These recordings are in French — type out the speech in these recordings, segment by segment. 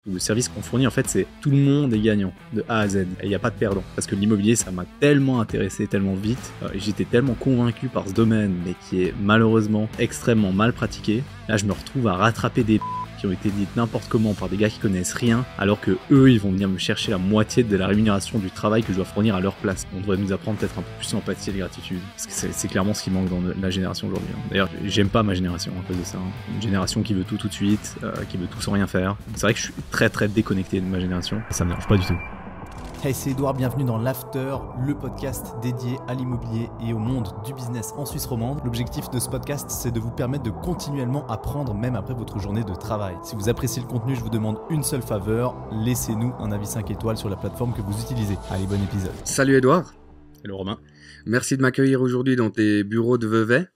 Le service qu'on fournit, en fait, c'est tout le monde est gagnant, de A à Z. Et il n'y a pas de perdant. Parce que l'immobilier, ça m'a tellement intéressé, tellement vite. J'étais tellement convaincu par ce domaine, mais qui est malheureusement extrêmement mal pratiqué. Là, je me retrouve à rattraper des qui ont été dites n'importe comment par des gars qui connaissent rien, alors que eux, ils vont venir me chercher la moitié de la rémunération du travail que je dois fournir à leur place. On devrait nous apprendre peut-être un peu plus d'empathie et de gratitude. Parce que c'est clairement ce qui manque dans la génération aujourd'hui. D'ailleurs, j'aime pas ma génération à cause de ça. Une génération qui veut tout de suite, qui veut tout sans rien faire. C'est vrai que je suis très déconnecté de ma génération. Ça me dérange pas du tout. Hey, c'est Edouard, bienvenue dans l'After, le podcast dédié à l'immobilier et au monde du business en Suisse romande. L'objectif de ce podcast, c'est de vous permettre de continuellement apprendre même après votre journée de travail. Si vous appréciez le contenu, je vous demande une seule faveur, laissez-nous un avis 5 étoiles sur la plateforme que vous utilisez. Allez, bon épisode. Salut Edouard. Hello Romain. Merci de m'accueillir aujourd'hui dans tes bureaux de Vevey.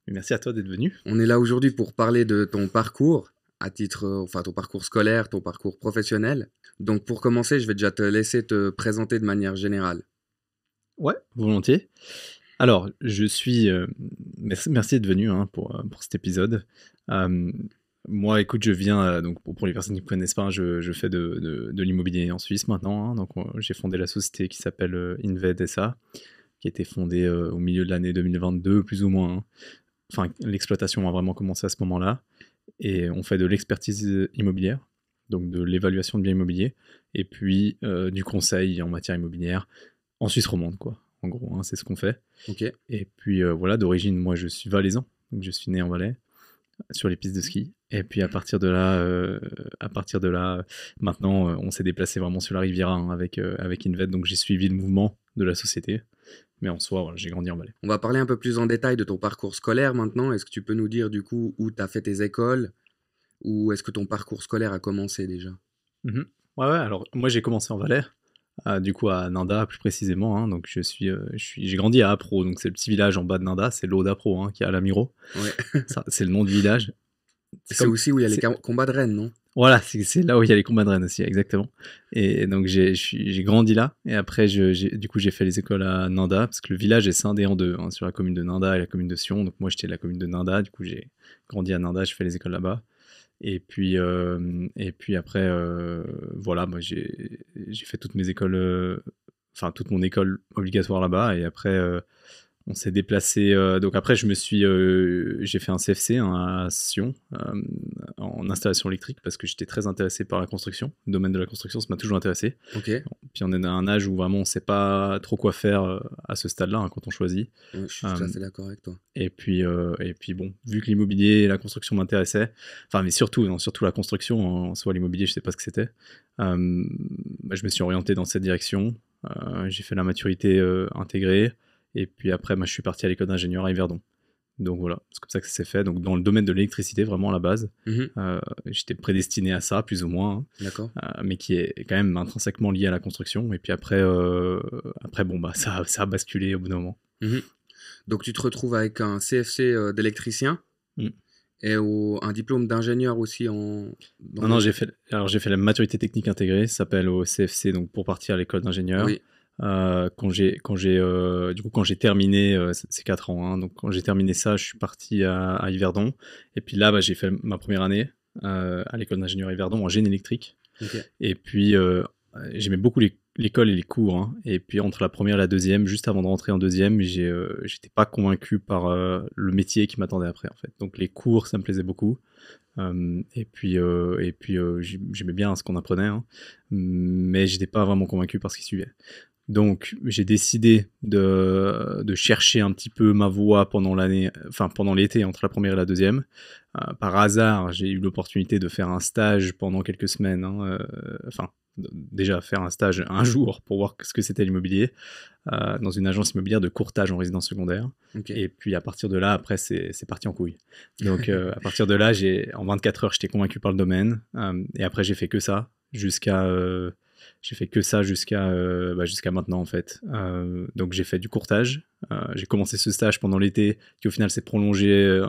Merci à toi d'être venu. On est là aujourd'hui pour parler de ton parcours, ton parcours scolaire, ton parcours professionnel. Donc pour commencer, je vais déjà te laisser te présenter de manière générale. Ouais, volontiers. Alors, je suis... merci d'être venu pour cet épisode. Moi, écoute, je viens... donc pour les personnes qui ne me connaissent pas, je fais de l'immobilier en Suisse maintenant. Donc j'ai fondé la société qui s'appelle Inved SA, qui a été fondée au milieu de l'année 2022, plus ou moins. Enfin, l'exploitation a vraiment commencé à ce moment-là. Et on fait de l'expertise immobilière, donc de l'évaluation de biens immobiliers, et puis du conseil en matière immobilière en Suisse romande, quoi. En gros, c'est ce qu'on fait. Ok. Et puis voilà, d'origine, moi je suis valaisan, donc je suis né en Valais, sur les pistes de ski. Et puis à partir de là, maintenant on s'est déplacé vraiment sur la Riviera avec Inved, donc j'ai suivi le mouvement de la société. Mais en soi, voilà, j'ai grandi en Valais. On va parler un peu plus en détail de ton parcours scolaire maintenant. Est-ce que tu peux nous dire du coup où tu as fait tes écoles, ou est-ce que ton parcours scolaire a commencé déjà? Ouais, alors moi j'ai commencé en Valais, du coup à Nanda plus précisément. Donc j'ai grandi à Apro, donc c'est le petit village en bas de Nanda, c'est l'eau d'Apro qui est à l'Amiro. Ouais. Ça, c'est le nom du village. C'est aussi où il y a les combats de rennes, non? Voilà, c'est là où il y a les combats de rennes aussi, exactement. Et donc j'ai grandi là, et après du coup j'ai fait les écoles à Nanda, parce que le village est scindé en deux, sur la commune de Nanda et la commune de Sion. Donc moi j'étais de la commune de Nanda, du coup j'ai grandi à Nanda, j'ai fait les écoles là-bas. Et puis après, voilà, moi j'ai fait toutes mes écoles, toute mon école obligatoire là-bas, et après on s'est déplacé. Donc après, j'ai fait un CFC à Sion en installation électrique, parce que j'étais très intéressé par la construction. Le domaine de la construction, ça m'a toujours intéressé. Ok. Puis on est à un âge où vraiment on ne sait pas trop quoi faire à ce stade-là, quand on choisit. Ouais, je suis tout à fait d'accord avec toi. Et puis bon, vu que l'immobilier et la construction m'intéressaient, mais surtout la construction, en soi l'immobilier, je ne sais pas ce que c'était. Je me suis orienté dans cette direction. J'ai fait la maturité intégrée. Et puis après, je suis parti à l'école d'ingénieur à Yverdon. Donc voilà, c'est comme ça que ça s'est fait. Donc dans le domaine de l'électricité, vraiment à la base, j'étais prédestiné à ça, plus ou moins. D'accord. Mais qui est quand même intrinsèquement lié à la construction. Et puis après ça a basculé au bout d'un moment. Donc tu te retrouves avec un CFC d'électricien et un diplôme d'ingénieur aussi Non, j'ai fait la maturité technique intégrée, ça s'appelle au CFC, donc pour partir à l'école d'ingénieur. Oui. Quand j'ai terminé ces 4 ans, donc quand j'ai terminé ça, je suis parti à Yverdon, et puis là j'ai fait ma première année à l'école d'ingénieur Yverdon en génie électrique. Okay. Et puis j'aimais beaucoup l'école et les cours, et puis entre la première et la deuxième, juste avant de rentrer en deuxième, j'étais pas convaincu par le métier qui m'attendait après, en fait. Donc les cours, ça me plaisait beaucoup. Et puis j'aimais bien ce qu'on apprenait, mais j'étais pas vraiment convaincu par ce qui suivait. Donc j'ai décidé de chercher un petit peu ma voie pendant l'été, entre la première et la deuxième. Par hasard, j'ai eu l'opportunité de faire un stage pendant quelques semaines, déjà faire un stage un jour pour voir ce que c'était l'immobilier, dans une agence immobilière de courtage en résidence secondaire. Okay. Et puis à partir de là, après c'est parti en couille. Donc à partir de là, en 24 heures, j'étais convaincu par le domaine, et après j'ai fait que ça jusqu'à maintenant, en fait. Donc j'ai fait du courtage. J'ai commencé ce stage pendant l'été, qui au final s'est prolongé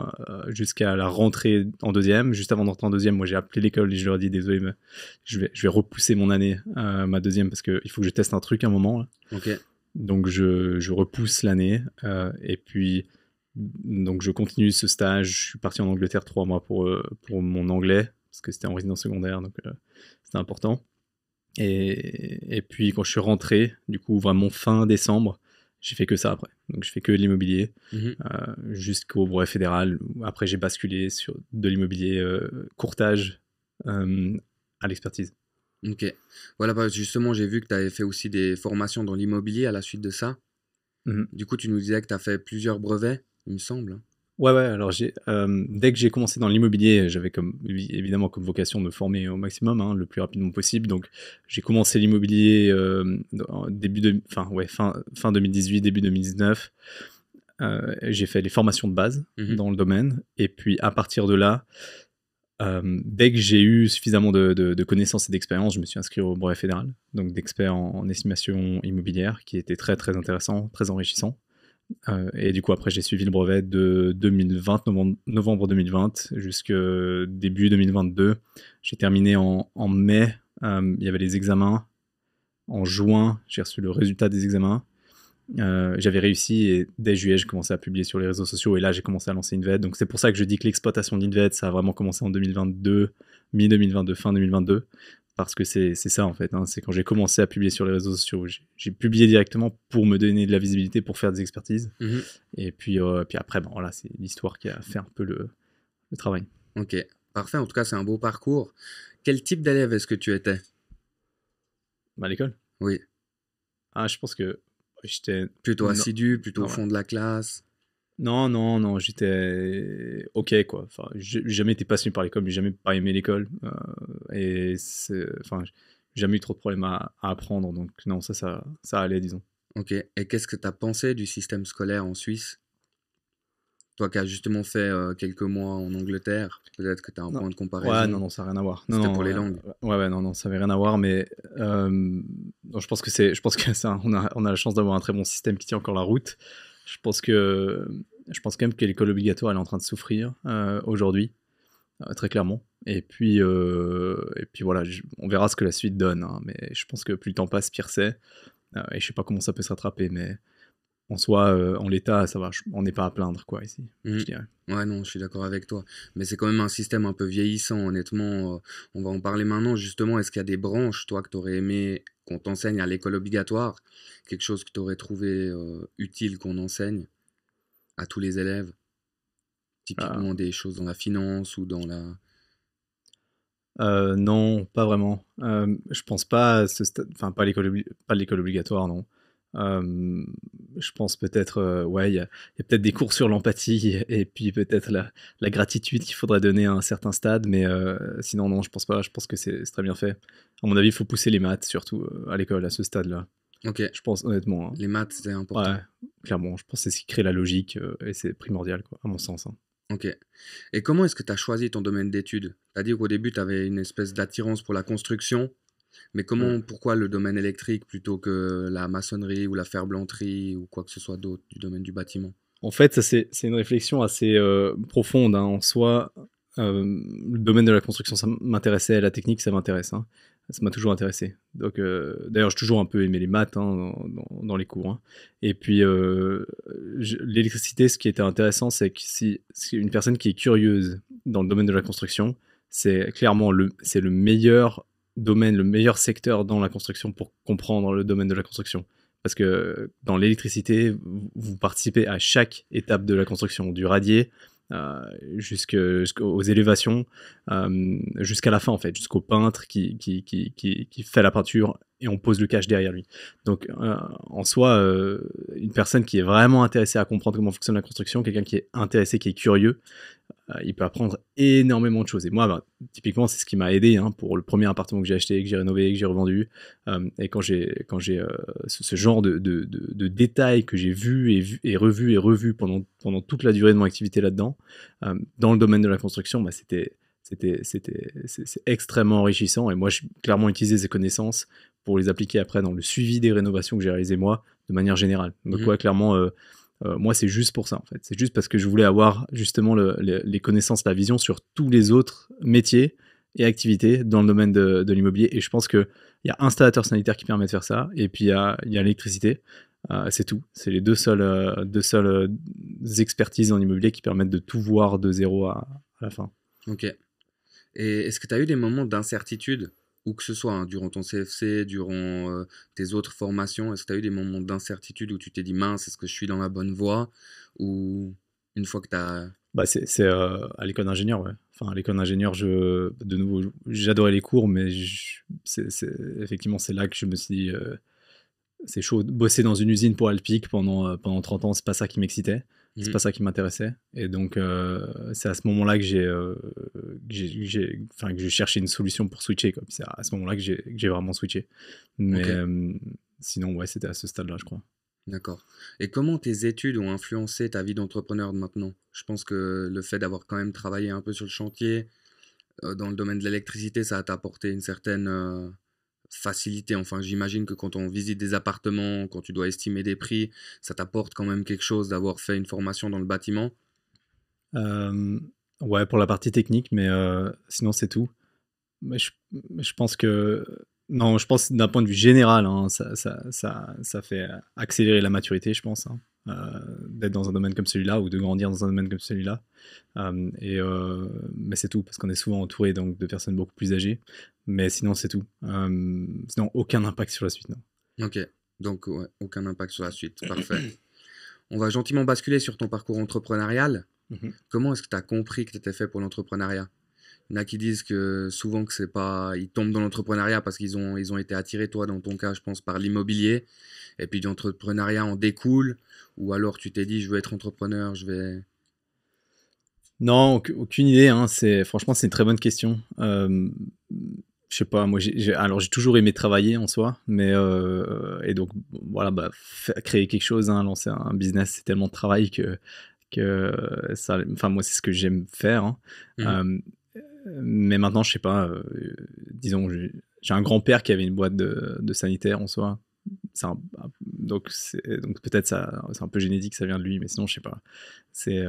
jusqu'à la rentrée en deuxième. Juste avant d'entrer en deuxième, moi j'ai appelé l'école et je leur ai dit désolé, mais je vais repousser mon année, ma deuxième, parce qu'il faut que je teste un truc à un moment, là. Okay. Donc je repousse l'année, et puis donc je continue ce stage. Je suis parti en Angleterre 3 mois pour mon anglais. parce que c'était en résidence secondaire, donc c'était important. Et puis quand je suis rentré, du coup vraiment fin décembre, j'ai fait que ça après. Donc je fais que de l'immobilier jusqu'au brevet fédéral. Après j'ai basculé sur de l'immobilier courtage à l'expertise. Ok. Voilà, parce que justement, j'ai vu que tu avais fait aussi des formations dans l'immobilier à la suite de ça. Du coup, tu nous disais que tu as fait plusieurs brevets, il me semble. Ouais, alors dès que j'ai commencé dans l'immobilier, j'avais évidemment comme vocation de me former au maximum, le plus rapidement possible. Donc j'ai commencé l'immobilier fin 2018, début 2019. J'ai fait les formations de base dans le domaine. Et puis à partir de là, dès que j'ai eu suffisamment de connaissances et d'expérience, je me suis inscrit au brevet fédéral, donc d'expert en estimation immobilière, qui était très très intéressant, très enrichissant. Et du coup, après, j'ai suivi le brevet de 2020, novembre 2020 jusqu'à début 2022. J'ai terminé en mai. Il y avait les examens. En juin, j'ai reçu le résultat des examens. J'avais réussi et dès juillet, j'ai commencé à publier sur les réseaux sociaux et là, j'ai commencé à lancer Inved. Donc, c'est pour ça que je dis que l'exploitation d'Inved, ça a vraiment commencé en 2022, mi-2022, fin 2022. Parce que c'est ça en fait, c'est quand j'ai commencé à publier sur les réseaux sociaux, j'ai publié directement pour me donner de la visibilité, pour faire des expertises. Et puis après, voilà, c'est l'histoire qui a fait un peu le travail. Ok, parfait, en tout cas c'est un beau parcours. Quel type d'élève est-ce que tu étais? À l'école? Oui. Je pense que j'étais... Plutôt assidu, plutôt au fond de la classe? Non, j'étais ok quoi. Enfin, j'ai jamais été passionné par l'école, mais j'ai jamais pas aimé l'école. J'ai jamais eu trop de problèmes à apprendre, donc non, ça allait, disons. Ok, et qu'est-ce que tu as pensé du système scolaire en Suisse? Toi qui as justement fait quelques mois en Angleterre, peut-être que tu as un point de comparaison. Ouais, non, ça n'a rien à voir. C'était pour les langues. Non, ça n'avait rien à voir, mais je pense que ça, on a la chance d'avoir un très bon système qui tient encore la route. Je pense quand même que l'école obligatoire elle est en train de souffrir aujourd'hui, très clairement. Et puis voilà, on verra ce que la suite donne. Mais je pense que plus le temps passe, pire c'est. Et je sais pas comment ça peut se rattraper, mais en soi, en l'état, ça va. On n'est pas à plaindre, quoi, ici, je dirais. Ouais, non, je suis d'accord avec toi. Mais c'est quand même un système un peu vieillissant, honnêtement. On va en parler maintenant, justement. Est-ce qu'il y a des branches, toi, que tu aurais aimé qu'on t'enseigne à l'école obligatoire? Quelque chose que tu aurais trouvé utile qu'on enseigne à tous les élèves? Typiquement des choses dans la finance ou dans la... Non, pas vraiment. Je pense pas à ce stade... Enfin, pas l'école obligatoire, non. Je pense peut-être, il y a peut-être des cours sur l'empathie et puis peut-être la gratitude qu'il faudrait donner à un certain stade, mais sinon non, je pense pas. Je pense que c'est très bien fait. À mon avis, il faut pousser les maths, surtout à l'école, à ce stade-là. Ok. Je pense honnêtement. Les maths, c'est important. Ouais, clairement. Je pense que c'est ce qui crée la logique et c'est primordial, quoi, à mon sens. Ok. Et comment est-ce que tu as choisi ton domaine d'études? Tu as dit qu'au début, tu avais une espèce d'attirance pour la construction. Mais pourquoi le domaine électrique plutôt que la maçonnerie ou la ferblanterie ou quoi que ce soit d'autre du domaine du bâtiment? En fait, ça c'est une réflexion assez profonde en soi. Le domaine de la construction, ça m'intéressait, la technique, ça m'intéresse. Ça m'a toujours intéressé. Donc, d'ailleurs, j'ai toujours un peu aimé les maths dans les cours. Et puis, l'électricité, ce qui était intéressant, c'est que si une personne qui est curieuse dans le domaine de la construction, c'est clairement le meilleur domaine, le meilleur secteur dans la construction pour comprendre le domaine de la construction. Parce que dans l'électricité, vous participez à chaque étape de la construction, du radier jusqu'aux élévations, jusqu'à la fin en fait, jusqu'au peintre qui fait la peinture et on pose le cache derrière lui. Donc en soi, une personne qui est vraiment intéressée à comprendre comment fonctionne la construction, quelqu'un qui est intéressé, qui est curieux, il peut apprendre énormément de choses. Et moi, typiquement, c'est ce qui m'a aidé pour le premier appartement que j'ai acheté, que j'ai rénové, que j'ai revendu. Et quand j'ai ce genre de détails que j'ai vu et revu pendant toute la durée de mon activité là-dedans, dans le domaine de la construction, c'est extrêmement enrichissant. Et moi, j'ai clairement utilisé ces connaissances pour les appliquer après dans le suivi des rénovations que j'ai réalisées moi, de manière générale. Donc, clairement... moi, c'est juste pour ça, en fait. C'est juste parce que je voulais avoir justement les connaissances, la vision sur tous les autres métiers et activités dans le domaine de l'immobilier. Et je pense qu'il y a un installateur sanitaire qui permet de faire ça. Et puis, il y a l'électricité. C'est tout. C'est les deux seules expertises en immobilier qui permettent de tout voir de zéro à la fin. Ok. Et est-ce que tu as eu des moments d'incertitude, où que ce soit, hein, durant ton CFC, durant tes autres formations, est-ce que tu as eu des moments d'incertitude où tu t'es dit mince, est-ce que je suis dans la bonne voie? Ou une fois que tu as... Bah, à l'école d'ingénieur, ouais. Enfin, à l'école d'ingénieur, de nouveau, j'adorais les cours, mais effectivement, c'est là que je me suis dit, c'est chaud. Bosser dans une usine pour Alpic pendant 30 ans, c'est pas ça qui m'excitait. C'est pas ça qui m'intéressait. Et donc, c'est à ce moment-là enfin, que j'ai cherché une solution pour switcher, quoi. Puis c'est à ce moment-là que j'ai vraiment switché. Mais Ok, sinon, ouais, c'était à ce stade-là, je crois. d'accord. Et comment tes études ont influencé ta vie d'entrepreneur de maintenant? Je pense que le fait d'avoir quand même travaillé un peu sur le chantier, dans le domaine de l'électricité, ça t'a apporté une certaine facilité. Enfin, j'imagine que quand on visite des appartements, quand tu dois estimer des prix, ça t'apporte quand même quelque chose d'avoir fait une formation dans le bâtiment. Euh, ouais, pour la partie technique, mais sinon, c'est tout. Mais je pense que... Non, je pense d'un point de vue général, hein, ça fait accélérer la maturité, je pense, hein, d'être dans un domaine comme celui-là ou de grandir dans un domaine comme celui-là. Mais c'est tout, parce qu'on est souvent entouré donc, de personnes beaucoup plus âgées. Mais sinon, c'est tout. Sinon, aucun impact sur la suite, non. Ok, donc ouais, aucun impact sur la suite. Parfait. On va gentiment basculer sur ton parcours entrepreneurial. Mhm. Comment est-ce que tu as compris que tu étais fait pour l'entrepreneuriat? Il y en a qui disent que souvent que c'est pas, ils tombent dans l'entrepreneuriat parce qu'ils ont été attirés, toi dans ton cas, je pense, par l'immobilier. Et puis l'entrepreneuriat en découle. Ou alors tu t'es dit, je veux être entrepreneur, je vais. Non, aucune idée, hein. Franchement, c'est une très bonne question. Je sais pas, moi, alors j'ai toujours aimé travailler en soi, mais et donc voilà, bah, créer quelque chose, hein, lancer un business, c'est tellement de travail que ça, enfin moi, c'est ce que j'aime faire, hein. Mhm. Euh, mais maintenant, je sais pas, disons, j'ai un grand-père qui avait une boîte de sanitaire en soi. Donc, donc peut-être ça, c'est un peu génétique, ça vient de lui, mais sinon, je sais pas. C'est,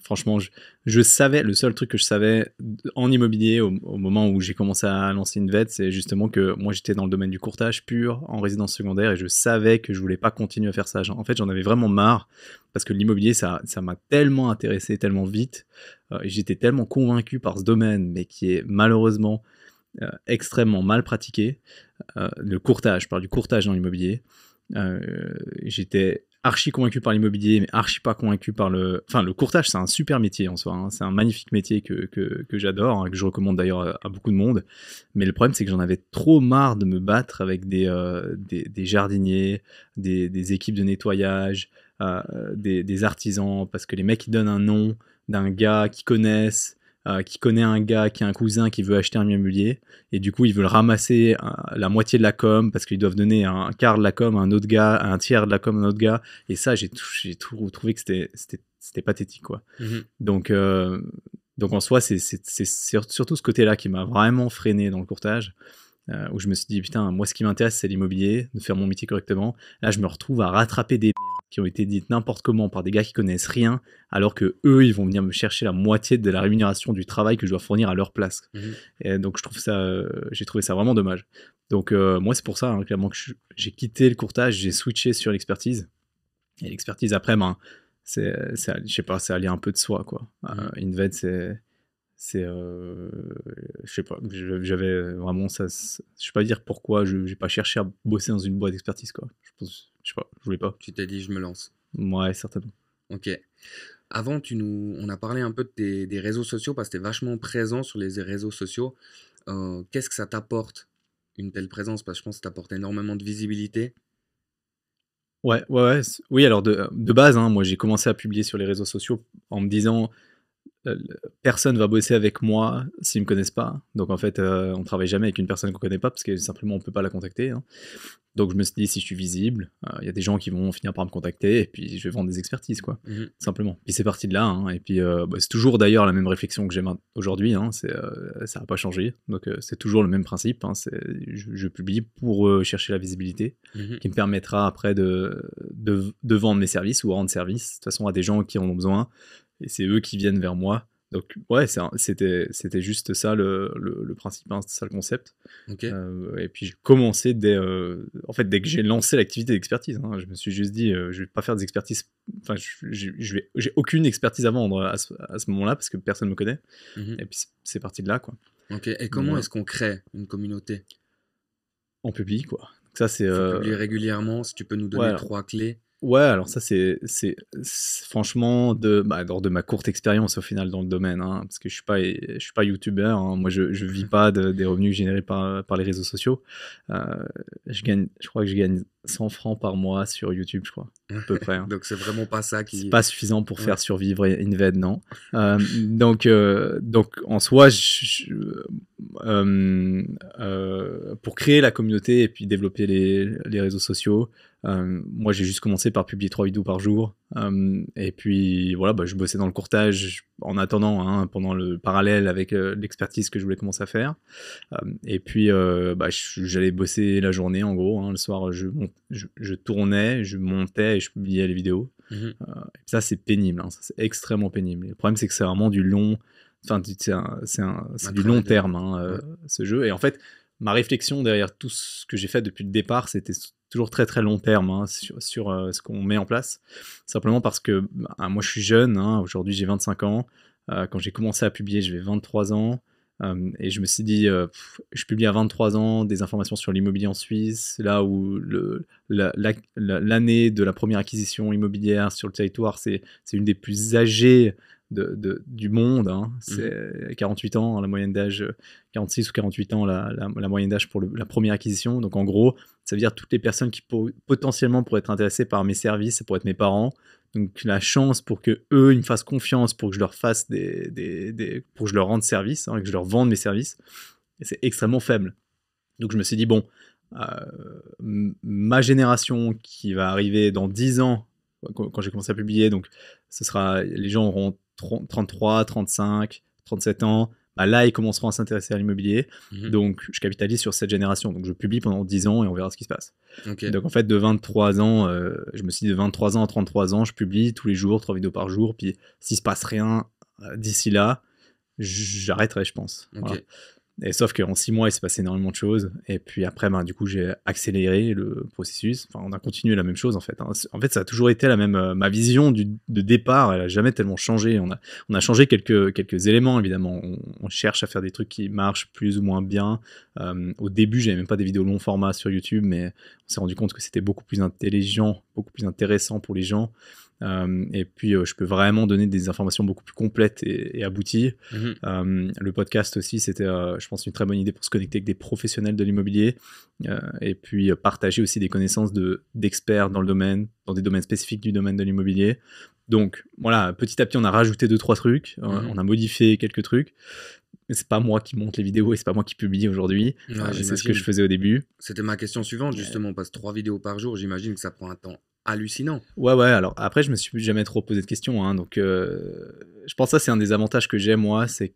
franchement, je savais, le seul truc que je savais en immobilier au moment où j'ai commencé à lancer une VED, c'est justement que moi j'étais dans le domaine du courtage pur en résidence secondaire et je savais que je voulais pas continuer à faire ça. En fait, j'en avais vraiment marre parce que l'immobilier, ça m'a tellement intéressé tellement vite et j'étais tellement convaincu par ce domaine, mais qui est malheureusement extrêmement mal pratiqué. Le courtage, je parle du courtage dans l'immobilier. J'étais archi convaincu par l'immobilier, mais archi pas convaincu par le... Enfin, le courtage, c'est un super métier en soi, hein. C'est un magnifique métier que j'adore, hein, que je recommande d'ailleurs à beaucoup de monde. Mais le problème, c'est que j'en avais trop marre de me battre avec des jardiniers, des équipes de nettoyage, des artisans, parce que les mecs, ils donnent un nom d'un gars qu'ils connaissent, qui connaît un gars qui a un cousin qui veut acheter un immobilier et du coup ils veulent ramasser la moitié de la com parce qu'ils doivent donner un quart de la com à un autre gars, un tiers de la com à un autre gars et ça j'ai trouvé que c'était pathétique quoi. Mhm. Donc donc en soi c'est surtout ce côté là qui m'a vraiment freiné dans le courtage. Où je me suis dit putain moi ce qui m'intéresse c'est l'immobilier, de faire mon métier correctement. Là je me retrouve à rattraper des qui ont été dites n'importe comment par des gars qui connaissent rien alors que eux ils vont venir me chercher la moitié de la rémunération du travail que je dois fournir à leur place. Mhm. Et donc j'ai trouvé ça vraiment dommage. Donc moi c'est pour ça hein, clairement que j'ai quitté le courtage, j'ai switché sur l'expertise et l'expertise après ben je sais pas, c'est aller un peu de soi quoi. Mhm. Inved c'est je sais pas, j'avais vraiment ça, je sais pas dire pourquoi j'ai pas cherché à bosser dans une boîte d'expertise quoi. Je sais pas, je voulais pas. Tu t'es dit, je me lance. Ouais, certainement. Ok. Avant, on a parlé un peu de des réseaux sociaux parce que tu es vachement présent sur les réseaux sociaux. Qu'est-ce que ça t'apporte, une telle présence? Parce que je pense que ça t'apporte énormément de visibilité. Ouais, ouais, ouais, oui, alors de base, hein, moi j'ai commencé à publier sur les réseaux sociaux en me disant personne va bosser avec moi s'ils me connaissent pas. Donc en fait, on travaille jamais avec une personne qu'on connaît pas parce que simplement on peut pas la contacter, hein. Donc je me suis dit si je suis visible, il y a des gens qui vont finir par me contacter et puis je vais vendre des expertises quoi, Mhm. simplement. Puis c'est parti de là, hein. Et puis bah, c'est toujours d'ailleurs la même réflexion que j'ai aujourd'hui, hein. Ça n'a pas changé. Donc c'est toujours le même principe, hein. Je publie pour chercher la visibilité Mhm. qui me permettra après de vendre mes services ou rendre service de toute façon à des gens qui en ont besoin et c'est eux qui viennent vers moi Donc ouais, c'était juste ça le principe, hein, c'était ça le concept. Ok. Et puis j'ai commencé en fait, dès que j'ai lancé l'activité d'expertise, hein, je me suis juste dit, je vais pas faire des expertises, enfin, j'ai aucune expertise à vendre à ce moment-là parce que personne me connaît. Mhm. Et puis c'est parti de là, quoi. Ok. Et Donc, comment voilà. est-ce qu'on crée une communauté? En public, quoi. Donc ça c'est Faut publier régulièrement. Si tu peux nous ouais, donner alors, 3 clés. ouais, alors ça c'est franchement lors de ma courte expérience au final dans le domaine, hein, parce que je suis pas youtubeur, hein. Moi je vis pas des revenus générés par les réseaux sociaux. Je crois que je gagne 100 francs par mois sur YouTube, je crois, à peu près, hein. Donc c'est vraiment pas ça C'est qui. pas suffisant pour Ouais. faire survivre Inved, non. Donc en soi, pour créer la communauté et puis développer les réseaux sociaux, moi j'ai juste commencé par publier 3 vidéos par jour. Et puis voilà, je bossais dans le courtage en attendant, hein, pendant le parallèle avec l'expertise que je voulais commencer à faire. Et puis j'allais bosser la journée en gros, hein. Le soir je tournais, je montais et je publiais les vidéos. Mhm. Et ça c'est pénible, hein. Ça, c'est extrêmement pénible. Le problème c'est que c'est vraiment du long, enfin c'est du long terme, hein, ouais. ce jeu. Et en fait ma réflexion derrière tout ce que j'ai fait depuis le départ, c'était toujours très très long terme, hein, sur ce qu'on met en place. Simplement parce que moi je suis jeune, hein, aujourd'hui j'ai 25 ans. Quand j'ai commencé à publier, j'avais 23 ans. Et je me suis dit, je publie à 23 ans des informations sur l'immobilier en Suisse, là où l'année de la première acquisition immobilière sur le territoire, c'est une des plus âgées du monde, hein. C'est 48 ans, la moyenne d'âge, 46 ou 48 ans, la moyenne d'âge pour la première acquisition. Donc en gros, ça veut dire toutes les personnes qui potentiellement pourraient être intéressées par mes services, ça pourrait être mes parents. Donc la chance pour que eux ils me fassent confiance, pour que je leur fasse pour que je leur rende service, hein, que je leur vende mes services, et c'est extrêmement faible. Donc je me suis dit bon, ma génération qui va arriver dans 10 ans, quand j'ai commencé à publier, donc les gens auront 33, 35, 37 ans. Là, ils commenceront à s'intéresser à l'immobilier. Mhm. Donc, je capitalise sur cette génération. Donc, je publie pendant 10 ans et on verra ce qui se passe. Ok. Donc, en fait, de 23 ans, je me suis dit de 23 ans à 33 ans, je publie tous les jours, 3 vidéos par jour. Puis, s'il se passe rien d'ici là, j'arrêterai, je pense. Ok. Voilà. Et sauf qu'en 6 mois, il s'est passé énormément de choses. Et puis après, du coup, j'ai accéléré le processus. Enfin, on a continué la même chose, en fait, hein. En fait, ça a toujours été la même. Ma vision de départ, elle a jamais tellement changé. On a changé quelques éléments, évidemment. On cherche à faire des trucs qui marchent plus ou moins bien. Au début, j'avais même pas des vidéos long format sur YouTube, mais on s'est rendu compte que c'était beaucoup plus intelligent, beaucoup plus intéressant pour les gens. Et puis je peux vraiment donner des informations beaucoup plus complètes et abouties. Le podcast aussi, c'était je pense une très bonne idée pour se connecter avec des professionnels de l'immobilier, et puis partager aussi des connaissances d'experts dans le domaine, dans des domaines spécifiques du domaine de l'immobilier. Donc voilà, petit à petit on a rajouté 2-3 trucs, on a modifié quelques trucs. Mais c'est pas moi qui monte les vidéos et c'est pas moi qui publie aujourd'hui. C'est ce que je faisais au début. C'était ma question suivante, justement, parce que 3 vidéos par jour, j'imagine que ça prend un temps hallucinant. Ouais, alors après, je me suis jamais trop posé de questions, hein, donc je pense que ça, c'est un des avantages que j'ai, moi, c'est,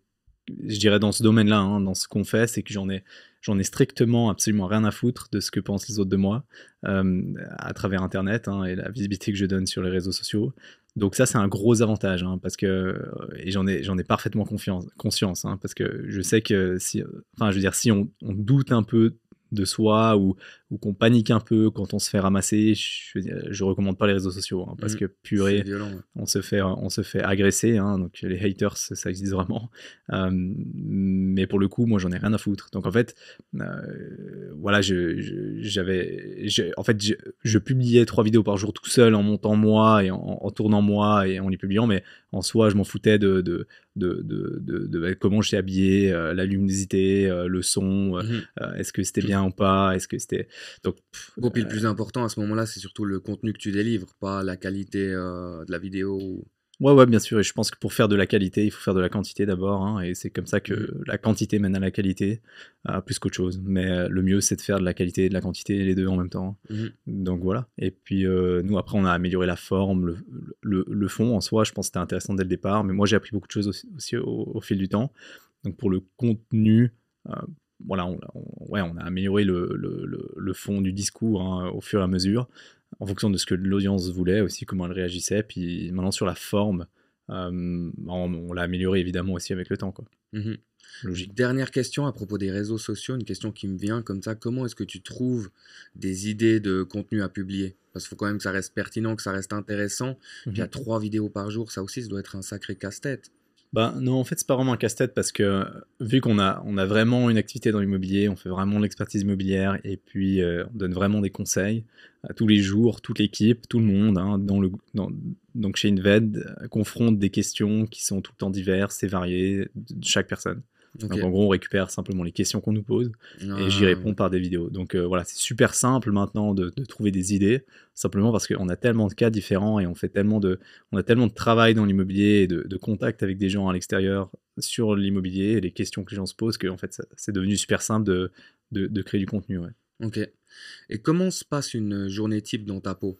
je dirais, dans ce domaine-là, hein, dans ce qu'on fait, c'est que j'en ai strictement, absolument rien à foutre de ce que pensent les autres de moi, à travers Internet, hein, et la visibilité que je donne sur les réseaux sociaux. Donc ça, c'est un gros avantage, hein, parce que, et j'en ai parfaitement conscience, hein, parce que je sais que si on doute un peu de soi ou qu'on panique un peu quand on se fait ramasser, je recommande pas les réseaux sociaux, hein, parce que purée, violent, ouais. on se fait agresser, hein, donc les haters, ça existe vraiment. Mais pour le coup, moi j'en ai rien à foutre. Donc en fait, voilà, je publiais 3 vidéos par jour tout seul en montant moi et en tournant moi et en les publiant, mais en soi je m'en foutais de comment j'étais habillé, la luminosité, le son, est-ce que c'était bien ou pas, est-ce que c'était... Donc, puis le plus important à ce moment-là, c'est surtout le contenu que tu délivres, pas la qualité de la vidéo. Ouais, bien sûr. Et je pense que pour faire de la qualité, il faut faire de la quantité d'abord, hein, et c'est comme ça que la quantité mène à la qualité, plus qu'autre chose. Mais le mieux, c'est de faire de la qualité et de la quantité, les deux en même temps. Donc voilà. Et puis nous, après, on a amélioré la forme, le fond en soi. Je pense que c'était intéressant dès le départ. Mais moi, j'ai appris beaucoup de choses aussi au fil du temps. Donc pour le contenu... voilà, on a amélioré le fond du discours, hein, au fur et à mesure, en fonction de ce que l'audience voulait aussi, comment elle réagissait. Puis maintenant sur la forme, On l'a amélioré évidemment aussi avec le temps, quoi. Mhm. Logique. Dernière question à propos des réseaux sociaux, une question qui me vient comme ça. Comment est-ce que tu trouves des idées de contenu à publier? Parce qu'il faut quand même que ça reste pertinent, que ça reste intéressant. Puis il y a 3 vidéos par jour, ça aussi, ça doit être un sacré casse-tête. Bah non, en fait, c'est pas vraiment un casse-tête parce que vu qu'on a vraiment une activité dans l'immobilier, on fait vraiment de l'expertise immobilière et puis on donne vraiment des conseils tous les jours, toute l'équipe, tout le monde, hein, donc chez Inved, confronte des questions qui sont tout le temps diverses et variées de chaque personne. Ok. Donc en gros, on récupère simplement les questions qu'on nous pose et j'y réponds par des vidéos. Donc voilà, c'est super simple maintenant de trouver des idées, simplement parce qu'on a tellement de cas différents et on a tellement de travail dans l'immobilier et de contact avec des gens à l'extérieur sur l'immobilier et les questions que les gens se posent que en fait, c'est devenu super simple de créer du contenu. Ouais. Ok. Et comment se passe une journée type dans ta peau?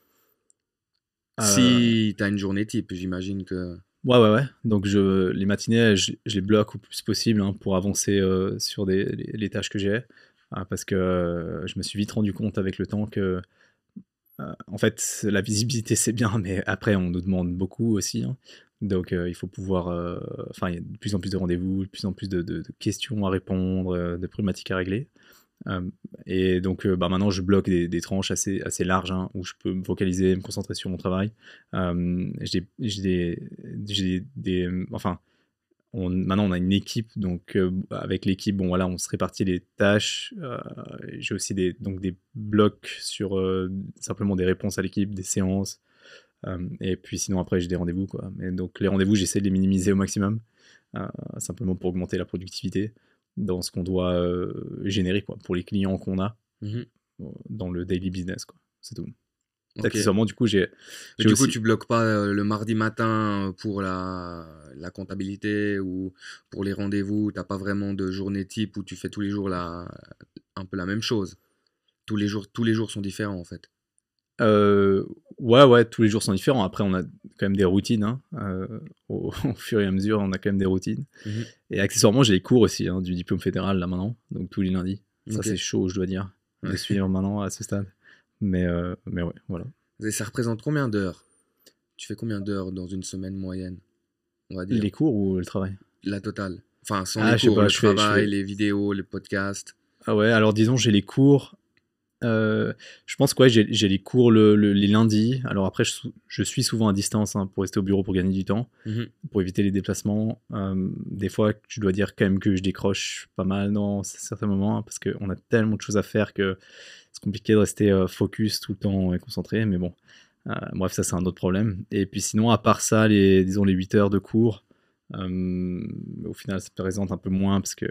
Euh, Si tu as une journée type, j'imagine que... Ouais. Donc les matinées, je les bloque au plus possible hein, pour avancer sur les tâches que j'ai. Parce que je me suis vite rendu compte avec le temps que, en fait, la visibilité c'est bien, mais après on nous demande beaucoup aussi. Hein. Donc il faut pouvoir. Enfin, il y a de plus en plus de rendez-vous, de plus en plus de questions à répondre, de problématiques à régler. Et donc maintenant je bloque des tranches assez larges hein, où je peux me focaliser, me concentrer sur mon travail. Enfin, maintenant on a une équipe, donc avec l'équipe, bon voilà, on se répartit les tâches. J'ai aussi donc des blocs sur simplement des réponses à l'équipe, des séances. Et puis sinon après j'ai des rendez-vous quoi. Mais donc les rendez-vous j'essaie de les minimiser au maximum, simplement pour augmenter la productivité dans ce qu'on doit générer quoi, pour les clients qu'on a Mhm. dans le daily business quoi. C'est tout. Ok. Accessoirement du coup j'ai Mais du coup, aussi tu bloques pas le mardi matin pour la comptabilité ou pour les rendez-vous. T'as pas vraiment de journée type où tu fais tous les jours un peu la même chose. Tous les jours sont différents en fait. ouais, tous les jours sont différents. Après, on a quand même des routines. Hein. Au fur et à mesure, on a quand même des routines. Mhm. Et accessoirement, j'ai les cours aussi hein, du diplôme fédéral là maintenant, donc tous les lundis. Ça, Ok. c'est chaud, je dois dire, de Ouais. suivre maintenant à ce stade. Mais ouais, voilà. Et ça représente combien d'heures? Tu fais combien d'heures dans une semaine moyenne, on va dire? Les cours ou le travail? La totale. Enfin, sans Ah, les je sais cours, pas, le je fais. travail, les vidéos, les podcasts. Ah ouais, alors disons, j'ai les cours. Je pense que ouais, j'ai les cours les lundis. Alors après, je suis souvent à distance hein, pour rester au bureau pour gagner du temps, Mhm. pour éviter les déplacements. Des fois, je dois dire quand même que je décroche pas mal dans certains moments, hein, parce qu'on a tellement de choses à faire que c'est compliqué de rester focus tout le temps et concentré. Mais bon, bref, ça c'est un autre problème. Et puis sinon, à part ça, disons les 8 heures de cours, au final, ça présente un peu moins parce que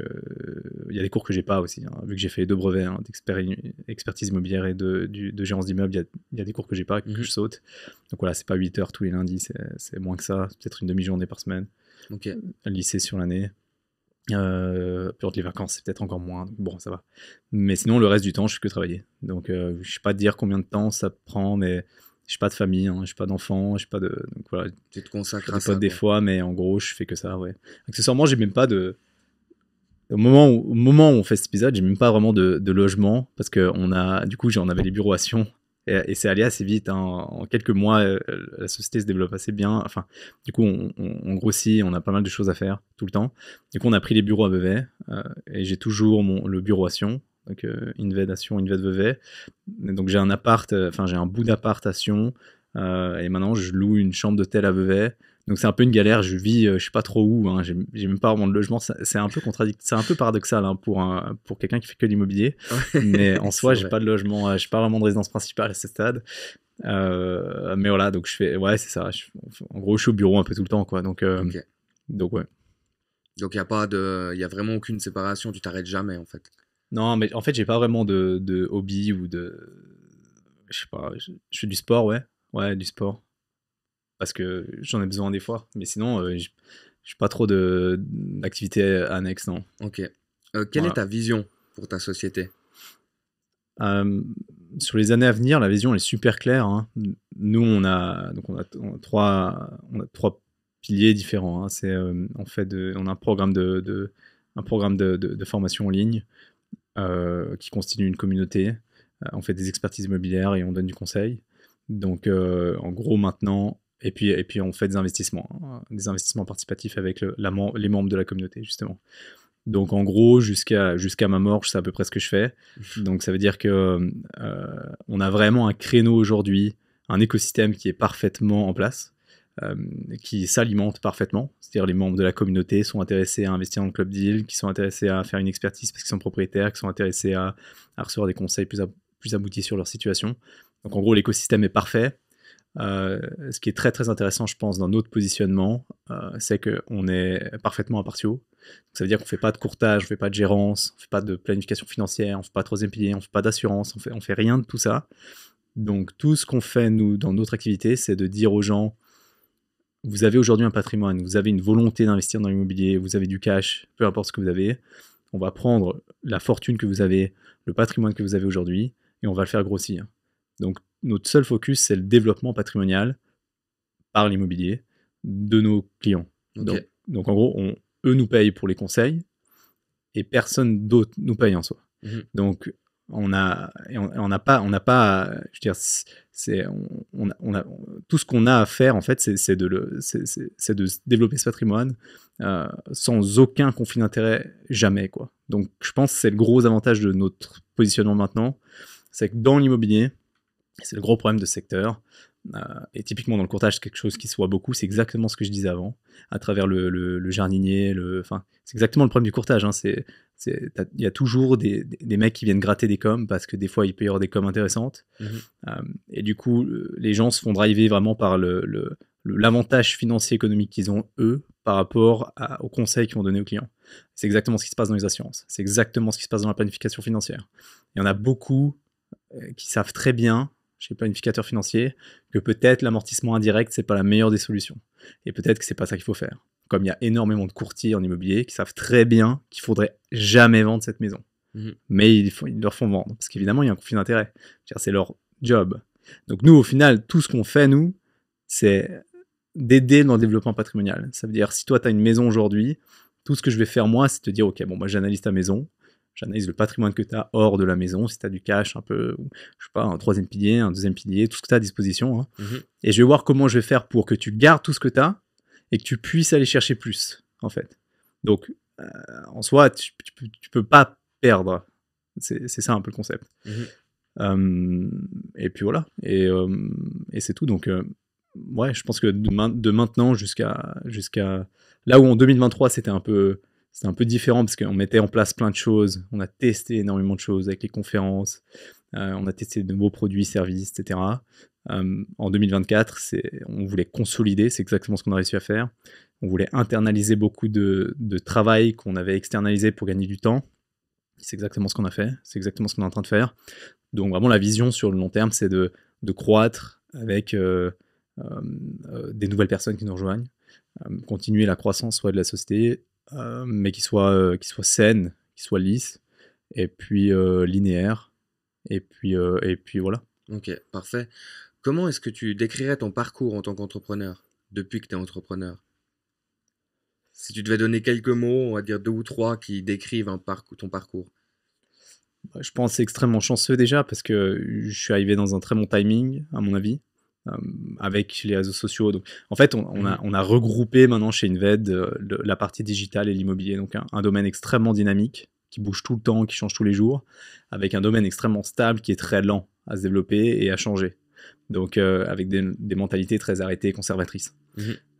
il y a des cours que j'ai pas aussi. Hein. Vu que j'ai fait les 2 brevets hein, d'expertise immobilière et de gérance d'immeuble, il y a des cours que j'ai pas, que Mhm. je saute. Donc voilà, c'est pas 8 heures tous les lundis, c'est moins que ça. C'est peut-être une demi-journée par semaine. Ok. Le lycée sur l'année. Puis entre les vacances, c'est peut-être encore moins. Donc bon, ça va. Mais sinon, le reste du temps, je fais que travailler. Donc je sais pas te dire combien de temps ça prend, mais j'ai pas de famille, hein, j'ai pas d'enfants, j'ai pas de. Donc voilà, Tu te je consacres fais à des potes ça, des quoi. fois, mais en gros, je fais que ça, ouais. Accessoirement, j'ai même pas de. Au moment où on fait cet épisode, j'ai même pas vraiment de logement parce que du coup, on avait les bureaux à Sion et c'est allé assez vite. Hein. En quelques mois, la société se développe assez bien. Enfin, du coup, on grossit, on a pas mal de choses à faire tout le temps. Du coup, on a pris les bureaux à Vevey et j'ai toujours le bureau à Sion. Donc, Inved à Sion, Inved Vevey. Donc, j'ai j'ai un bout d'appart à Sion et maintenant, je loue une chambre d'hôtel à Vevey. Donc c'est un peu une galère, je vis je sais pas trop où, hein, j'ai même pas vraiment de logement, c'est un peu c'est un peu paradoxal hein, pour quelqu'un qui fait que l'immobilier, mais en C'est soi j'ai vrai. pas de logement, j'ai pas vraiment de résidence principale à ce stade, mais voilà, donc ouais c'est ça, en gros je suis au bureau un peu tout le temps quoi, donc Ok. ouais. Donc il y a vraiment aucune séparation, tu t'arrêtes jamais en fait. Non mais en fait j'ai pas vraiment de hobby ou je sais pas, je fais du sport ouais du sport, parce que j'en ai besoin des fois, mais sinon j'ai pas trop d'activités annexes non. Ok. Quelle est Voilà. ta vision pour ta société? Euh, Sur les années à venir, la vision elle est super claire. Hein. Nous, on a trois piliers différents. Hein. On a un programme de formation en ligne qui constitue une communauté. On fait des expertises immobilières et on donne du conseil. Donc, en gros, maintenant, Et puis on fait des investissements participatifs avec les membres de la communauté, justement. Donc en gros, jusqu'à ma mort, je sais à peu près ce que je fais. Donc ça veut dire que on a vraiment un créneau aujourd'hui, un écosystème qui est parfaitement en place, qui s'alimente parfaitement. C'est-à-dire les membres de la communauté sont intéressés à investir dans le club deal, qui sont intéressés à faire une expertise parce qu'ils sont propriétaires, qui sont intéressés à recevoir des conseils plus aboutis sur leur situation. Donc en gros, l'écosystème est parfait. Ce qui est très très intéressant, je pense, dans notre positionnement, c'est qu'on est parfaitement impartiaux. Ça veut dire qu'on ne fait pas de courtage, on ne fait pas de gérance, on ne fait pas de planification financière, on ne fait pas de troisième pilier, on ne fait pas d'assurance, on fait rien de tout ça. Donc tout ce qu'on fait, nous, dans notre activité, c'est de dire aux gens, vous avez aujourd'hui un patrimoine, vous avez une volonté d'investir dans l'immobilier, vous avez du cash, peu importe ce que vous avez, on va prendre la fortune que vous avez, le patrimoine que vous avez aujourd'hui, et on va le faire grossir. Donc notre seul focus, c'est le développement patrimonial par l'immobilier de nos clients. Okay. Donc en gros, eux nous payent pour les conseils et personne d'autre nous paye en soi. Donc on n'a pas, je veux dire, tout ce qu'on a à faire en fait, c'est de développer ce patrimoine sans aucun conflit d'intérêt, jamais quoi. Donc je pense que c'est le gros avantage de notre positionnement maintenant, c'est que dans l'immobilier, c'est le gros problème de ce secteur. Et typiquement dans le courtage, c'est quelque chose qui se voit beaucoup. C'est exactement ce que je disais avant, à travers le jardinier. C'est exactement le problème du courtage. Hein. Il y a toujours des mecs qui viennent gratter des coms parce que des fois, il peut y avoir des coms intéressantes. Et du coup, les gens se font driver vraiment par l'avantage financier économique qu'ils ont, eux, par rapport aux conseils qu'ils vont donner aux clients. C'est exactement ce qui se passe dans les assurances. C'est exactement ce qui se passe dans la planification financière. Il y en a beaucoup qui savent très bien, chez le planificateur financier, que peut-être l'amortissement indirect, c'est pas la meilleure des solutions. Et peut-être que c'est pas ça qu'il faut faire. Comme il y a énormément de courtiers en immobilier qui savent très bien qu'il faudrait jamais vendre cette maison. Mais ils leur font vendre. Parce qu'évidemment, il y a un conflit d'intérêt. C'est leur job. Donc nous, au final, tout ce qu'on fait, nous, c'est d'aider dans le développement patrimonial. Ça veut dire, si toi, tu as une maison aujourd'hui, tout ce que je vais faire, moi, c'est te dire, OK, bon, moi, j'analyse ta maison. J'analyse le patrimoine que tu as hors de la maison, si tu as du cash, un peu, je sais pas, un troisième pilier, un deuxième pilier, tout ce que tu as à disposition. Hein. Et je vais voir comment je vais faire pour que tu gardes tout ce que tu as et que tu puisses aller chercher plus, en fait. Donc, en soi, tu peux pas perdre. C'est ça un peu le concept. Et puis voilà. Et c'est tout. Donc, ouais, je pense que de maintenant jusqu'à là où en 2023, c'était un peu différent parce qu'on mettait en place plein de choses. On a testé énormément de choses avec les conférences. On a testé de nouveaux produits, services, etc. En 2024, on voulait consolider. C'est exactement ce qu'on a réussi à faire. On voulait internaliser beaucoup de travail qu'on avait externalisé pour gagner du temps. C'est exactement ce qu'on a fait. C'est exactement ce qu'on est en train de faire. Donc vraiment, la vision sur le long terme, c'est de croître avec des nouvelles personnes qui nous rejoignent. Continuer la croissance de la société, mais qui soit saine, qui soit lisse, et puis linéaire, et puis voilà. Ok, parfait. Comment est-ce que tu décrirais ton parcours en tant qu'entrepreneur, depuis que tu es entrepreneur? Si tu devais donner quelques mots, on va dire 2 ou 3 qui décrivent ton parcours. Je pense que c'est extrêmement chanceux déjà, parce que je suis arrivé dans un très bon timing, à mon avis. Avec les réseaux sociaux. Donc, en fait, on a regroupé maintenant chez Inved la partie digitale et l'immobilier. Donc, un domaine extrêmement dynamique, qui bouge tout le temps, qui change tous les jours, avec un domaine extrêmement stable, qui est très lent à se développer et à changer. Donc, avec des mentalités très arrêtées et conservatrices.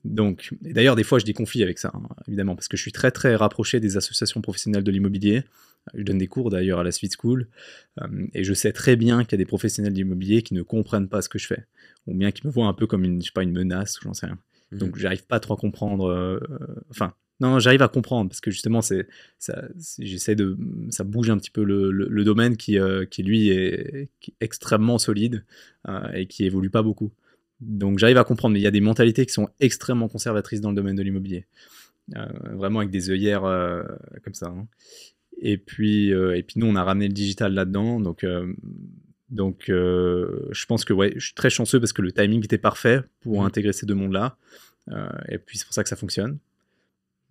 Donc, et d'ailleurs, des fois, je dis conflit avec ça, hein, évidemment, parce que je suis très, très rapproché des associations professionnelles de l'immobilier. Je donne des cours, d'ailleurs, à la Suite School. Et je sais très bien qu'il y a des professionnels de l'immobilier qui ne comprennent pas ce que je fais. Ou bien qui me voient un peu comme une menace, ou j'en sais rien. Donc, j'arrive pas trop à comprendre. Non, j'arrive à comprendre, parce que justement, ça bouge un petit peu le domaine qui lui, est extrêmement solide et qui évolue pas beaucoup. Donc j'arrive à comprendre, mais il y a des mentalités qui sont extrêmement conservatrices dans le domaine de l'immobilier. Vraiment avec des œillères comme ça. Hein. Et puis nous, on a ramené le digital là-dedans. Donc je pense que ouais, je suis très chanceux parce que le timing était parfait pour intégrer ces deux mondes-là. Et puis c'est pour ça que ça fonctionne.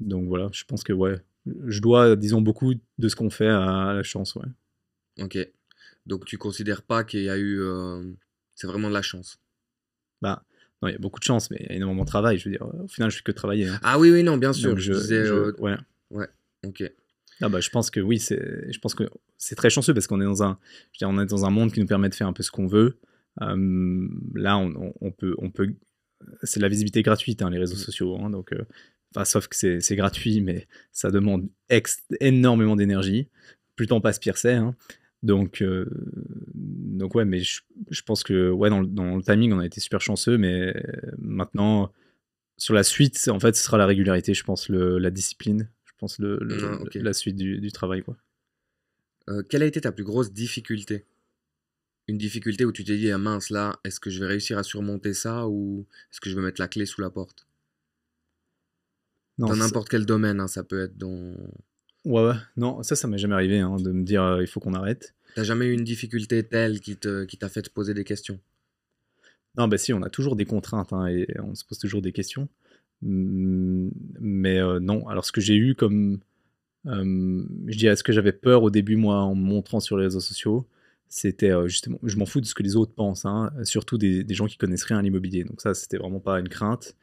Donc voilà, je pense que ouais, je dois, disons, beaucoup de ce qu'on fait à la chance. Ouais. Ok. Donc tu considères pas qu'il y a eu... c'est vraiment de la chance? Bah, Non, il y a beaucoup de chance, mais il y a énormément de travail. Je veux dire, au final, je fais que travailler. Hein. Ah oui, non, bien sûr. Donc, Je disais, ouais. ouais, ok. Ah bah, je pense que oui, je pense que c'est très chanceux parce qu'on est dans on est dans un monde qui nous permet de faire un peu ce qu'on veut. Là, on peut, c'est de la visibilité gratuite, hein, les réseaux sociaux. Hein, donc, sauf que c'est gratuit, mais ça demande énormément d'énergie. Plus le temps passe, pire c'est. Hein. Donc ouais, mais je pense que ouais, dans le timing, on a été super chanceux, mais maintenant, sur la suite, en fait, ce sera la régularité, je pense, la discipline. Je pense Ok. la suite du travail, quoi. Quelle a été ta plus grosse difficulté? Une difficulté où tu t'es dit, ah mince, là, est-ce que je vais réussir à surmonter ça ou est-ce que je vais mettre la clé sous la porte? Non, Dans n'importe quel domaine, hein, ça peut être dans... ouais, non, ça m'est jamais arrivé, hein, de me dire il faut qu'on arrête. T'as jamais eu une difficulté telle qui t'a fait te poser des questions? Non, bah si, on a toujours des contraintes, hein, et on se pose toujours des questions. Mais non, alors ce que j'ai eu comme... je dirais, ce que j'avais peur au début, moi, en me montrant sur les réseaux sociaux, c'était justement, je m'en fous de ce que les autres pensent, hein, surtout des gens qui connaissent rien à l'immobilier. Donc ça, c'était vraiment pas une crainte,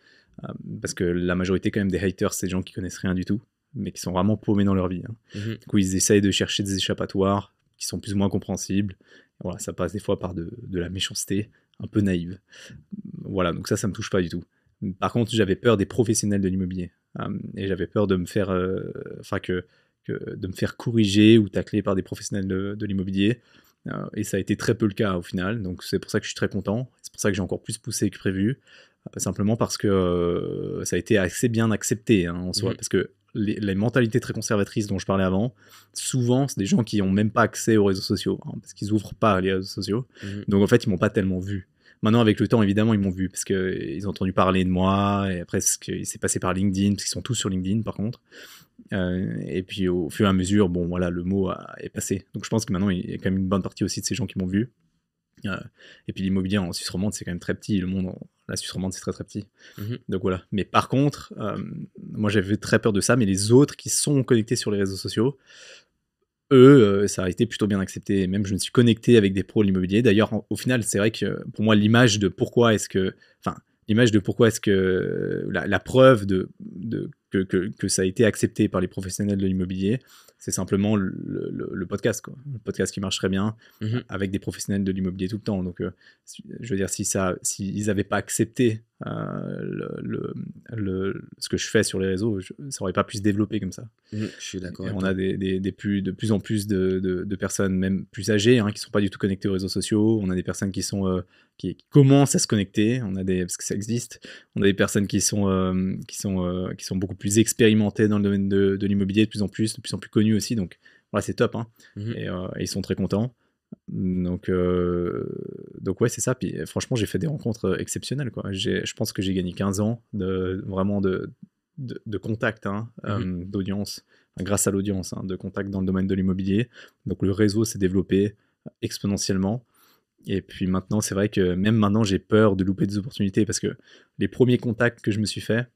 parce que la majorité quand même des haters, c'est des gens qui connaissent rien du tout, mais qui sont vraiment paumés dans leur vie. Hein. Mhm. Du coup, ils essayent de chercher des échappatoires qui sont plus ou moins compréhensibles. Et voilà, ça passe des fois par de la méchanceté un peu naïve. Voilà, donc ça me touche pas du tout. Par contre, j'avais peur des professionnels de l'immobilier. Et j'avais peur de me faire, de me faire corriger ou tacler par des professionnels de l'immobilier. Et ça a été très peu le cas au final. Donc c'est pour ça que je suis très content. C'est pour ça que j'ai encore plus poussé que prévu. Simplement parce que ça a été assez bien accepté, hein, en soi. Parce que les mentalités très conservatrices dont je parlais avant, souvent, c'est des gens qui n'ont même pas accès aux réseaux sociaux, hein, parce qu'ils n'ouvrent pas les réseaux sociaux. Donc en fait, ils m'ont pas tellement vu. Maintenant, avec le temps, évidemment, ils m'ont vu, parce qu'ils ont entendu parler de moi, et après, il s'est passé par LinkedIn, parce qu'ils sont tous sur LinkedIn, par contre. Et puis, au fur et à mesure, bon, voilà, le mot est passé. Donc je pense que maintenant, il y a quand même une bonne partie aussi de ces gens qui m'ont vu. Et puis l'immobilier en Suisse romande, c'est quand même très petit. Le monde, la Suisse romande, c'est très très petit. Donc voilà. Mais par contre, moi j'avais très peur de ça, mais les autres qui sont connectés sur les réseaux sociaux, eux, ça a été plutôt bien accepté. Même je me suis connecté avec des pros de l'immobilier. D'ailleurs, au final, c'est vrai que pour moi, l'image de pourquoi est-ce que... Enfin, la preuve que ça a été accepté par les professionnels de l'immobilier, c'est simplement le podcast, quoi. Le podcast qui marche très bien avec des professionnels de l'immobilier tout le temps. Donc, je veux dire, s'ils n'avaient pas accepté ce que je fais sur les réseaux, ça n'aurait pas pu se développer comme ça. Je suis d'accord. Et on a de plus en plus de personnes, même plus âgées, hein, qui ne sont pas du tout connectées aux réseaux sociaux. On a des personnes qui commencent à se connecter, parce que ça existe. On a des personnes qui sont beaucoup plus expérimentées dans le domaine de l'immobilier, de plus en plus connues aussi. Donc voilà, c'est top. Hein. Et ils sont très contents. Donc ouais, c'est ça. Puis franchement, j'ai fait des rencontres exceptionnelles, quoi. Je pense que j'ai gagné 15 ans de contact, hein, d'audience, grâce à l'audience, hein, de contact dans le domaine de l'immobilier. Donc le réseau s'est développé exponentiellement. Et puis maintenant, c'est vrai que même maintenant, j'ai peur de louper des opportunités parce que les premiers contacts que je me suis fait,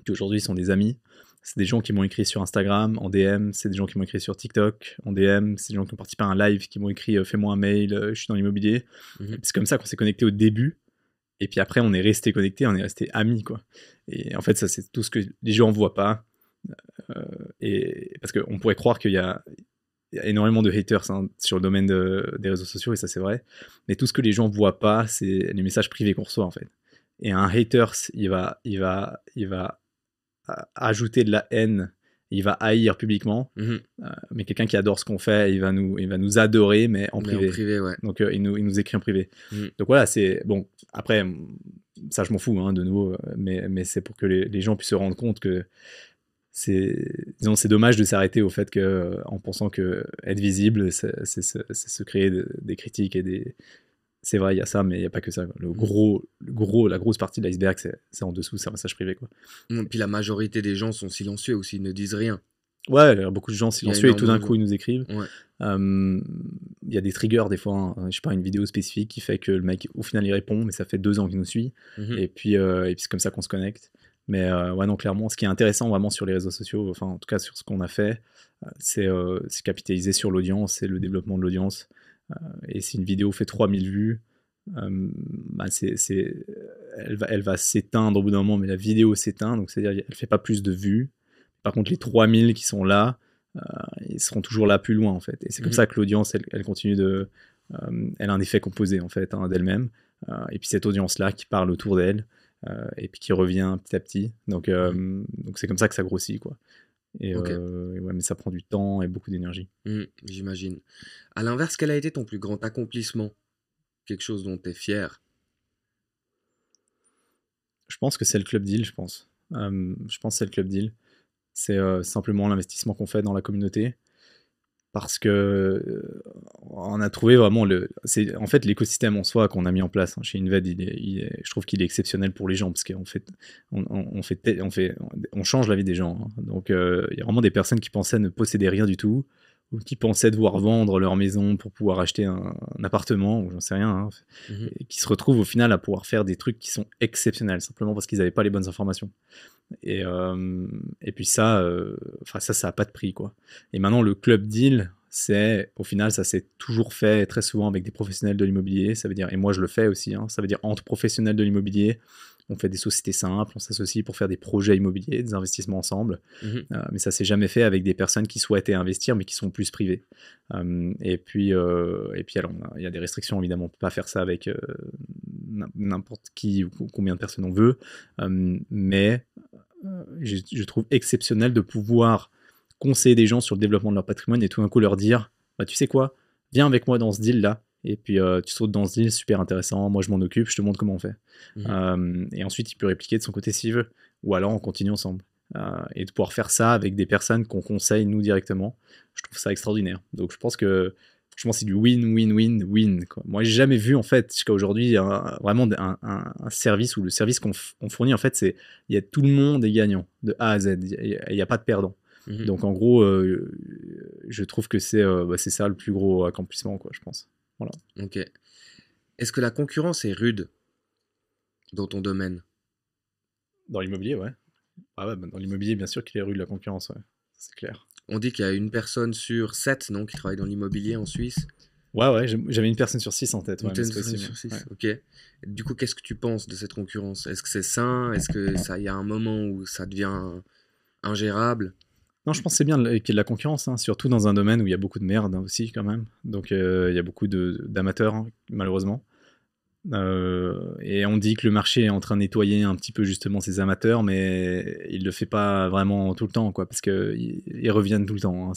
qui aujourd'hui sont des amis, c'est des gens qui m'ont écrit sur Instagram en DM, c'est des gens qui m'ont écrit sur TikTok en DM, c'est des gens qui ont participé à un live qui m'ont écrit fais-moi un mail, je suis dans l'immobilier. C'est comme ça qu'on s'est connecté au début. Et puis après, on est resté connectés, on est resté amis, quoi. Et en fait, ça, c'est tout ce que les gens ne voient pas. Et parce qu'on pourrait croire qu'il y a énormément de haters, hein, sur le domaine des réseaux sociaux, et ça, c'est vrai. Mais tout ce que les gens ne voient pas, c'est les messages privés qu'on reçoit, en fait. Et un haters, il va ajouter de la haine, il va haïr publiquement. Mais quelqu'un qui adore ce qu'on fait, il va nous adorer, mais en privé. Ouais. Donc il nous écrit en privé. Donc voilà, c'est bon. Après, ça je m'en fous, hein, de nouveau, mais c'est pour que les gens puissent se rendre compte que c'est dommage de s'arrêter au fait que, en pensant que être visible, c'est se créer des critiques et des... C'est vrai, il y a ça, mais il n'y a pas que ça. La grosse partie de l'iceberg, c'est en dessous, c'est un message privé, quoi. Puis la majorité des gens sont silencieux aussi, ils ne disent rien. Ouais, il y a beaucoup de gens silencieux et tout d'un coup ils nous écrivent. Ouais. Il y a des triggers des fois, hein. Je sais pas, une vidéo spécifique qui fait que le mec au final il répond, mais ça fait 2 ans qu'il nous suit. Et puis c'est comme ça qu'on se connecte. Mais ouais, non, clairement, ce qui est intéressant vraiment sur les réseaux sociaux, enfin en tout cas sur ce qu'on a fait, c'est capitaliser sur l'audience et le développement de l'audience. Et si une vidéo fait 3000 vues, bah, elle va s'éteindre au bout d'un moment, mais la vidéo s'éteint, donc c'est-à-dire elle fait pas plus de vues. Par contre, les 3000 qui sont là, ils seront toujours là plus loin, en fait. Et c'est comme ça que l'audience, elle continue de... elle a un effet composé, en fait, hein, d'elle-même. Et puis cette audience-là qui parle autour d'elle, et puis qui revient petit à petit. Donc c'est comme ça que ça grossit, quoi. Et, Ok. et ouais, mais ça prend du temps et beaucoup d'énergie. J'imagine. À l'inverse, quel a été ton plus grand accomplissement? Quelque chose dont tu es fier? Je pense que c'est le club deal, je pense. Je pense que c'est le club deal. C'est simplement l'investissement qu'on fait dans la communauté. Parce que on a trouvé vraiment en fait l'écosystème en soi qu'on a mis en place, hein, chez Inved, je trouve qu'il est exceptionnel pour les gens parce qu'en fait on change la vie des gens, hein. Donc il y a vraiment des personnes qui pensaient ne posséder rien du tout ou qui pensaient devoir vendre leur maison pour pouvoir acheter un appartement ou j'en sais rien, hein, Mhm. et qui se retrouvent au final à pouvoir faire des trucs qui sont exceptionnels simplement parce qu'ils n'avaient pas les bonnes informations. Et puis ça, ça a pas de prix, quoi. Et maintenant, le club deal, au final, ça s'est toujours fait très souvent avec des professionnels de l'immobilier. Ça veut dire, et moi je le fais aussi, hein, ça veut dire entre professionnels de l'immobilier, on fait des sociétés simples, on s'associe pour faire des projets immobiliers, des investissements ensemble. Mhm. Mais ça s'est jamais fait avec des personnes qui souhaitaient investir, mais qui sont plus privées. Et puis alors, il y a des restrictions, évidemment, on peut pas faire ça avec n'importe qui ou combien de personnes on veut. Mais je trouve exceptionnel de pouvoir conseiller des gens sur le développement de leur patrimoine et tout d'un coup leur dire, bah, tu sais quoi, viens avec moi dans ce deal là, et puis tu sautes dans ce deal, super intéressant, moi je m'en occupe, je te montre comment on fait. Et ensuite il peut répliquer de son côté s'il veut, ou alors on continue ensemble. Et de pouvoir faire ça avec des personnes qu'on conseille nous directement, je trouve ça extraordinaire. Donc je pense que franchement c'est du win-win-win-win, quoi. Moi j'ai jamais vu en fait jusqu'à aujourd'hui vraiment un service où le service qu'on fournit en fait c'est il y a tout le monde est gagnant de A à Z, il n'y a pas de perdant. Mhm. Donc en gros je trouve que c'est ça le plus gros accomplissement, quoi, je pense. Voilà. Ok. Est-ce que la concurrence est rude dans ton domaine? Dans l'immobilier, ouais. Ah ouais, bah, dans l'immobilier bien sûr qu'il est rude la concurrence, ouais. C'est clair. On dit qu'il y a une personne sur 7, non, qui travaille dans l'immobilier en Suisse. Ouais, j'avais une personne sur 6 en tête, Une ouais, mais c'est personne possible. sur 6, Ouais. ok. Du coup, qu'est-ce que tu penses de cette concurrence? Est-ce que c'est sain? Est-ce que ça, il y a un moment où ça devient ingérable? Non, je pense que c'est bien qu'il y ait de la concurrence, hein, surtout dans un domaine où il y a beaucoup de merde, hein, aussi quand même. Donc il y a beaucoup d'amateurs, hein, malheureusement. Et on dit que le marché est en train de nettoyer un petit peu justement ces amateurs, mais il le fait pas vraiment tout le temps, quoi, parce que ils reviennent tout le temps, hein.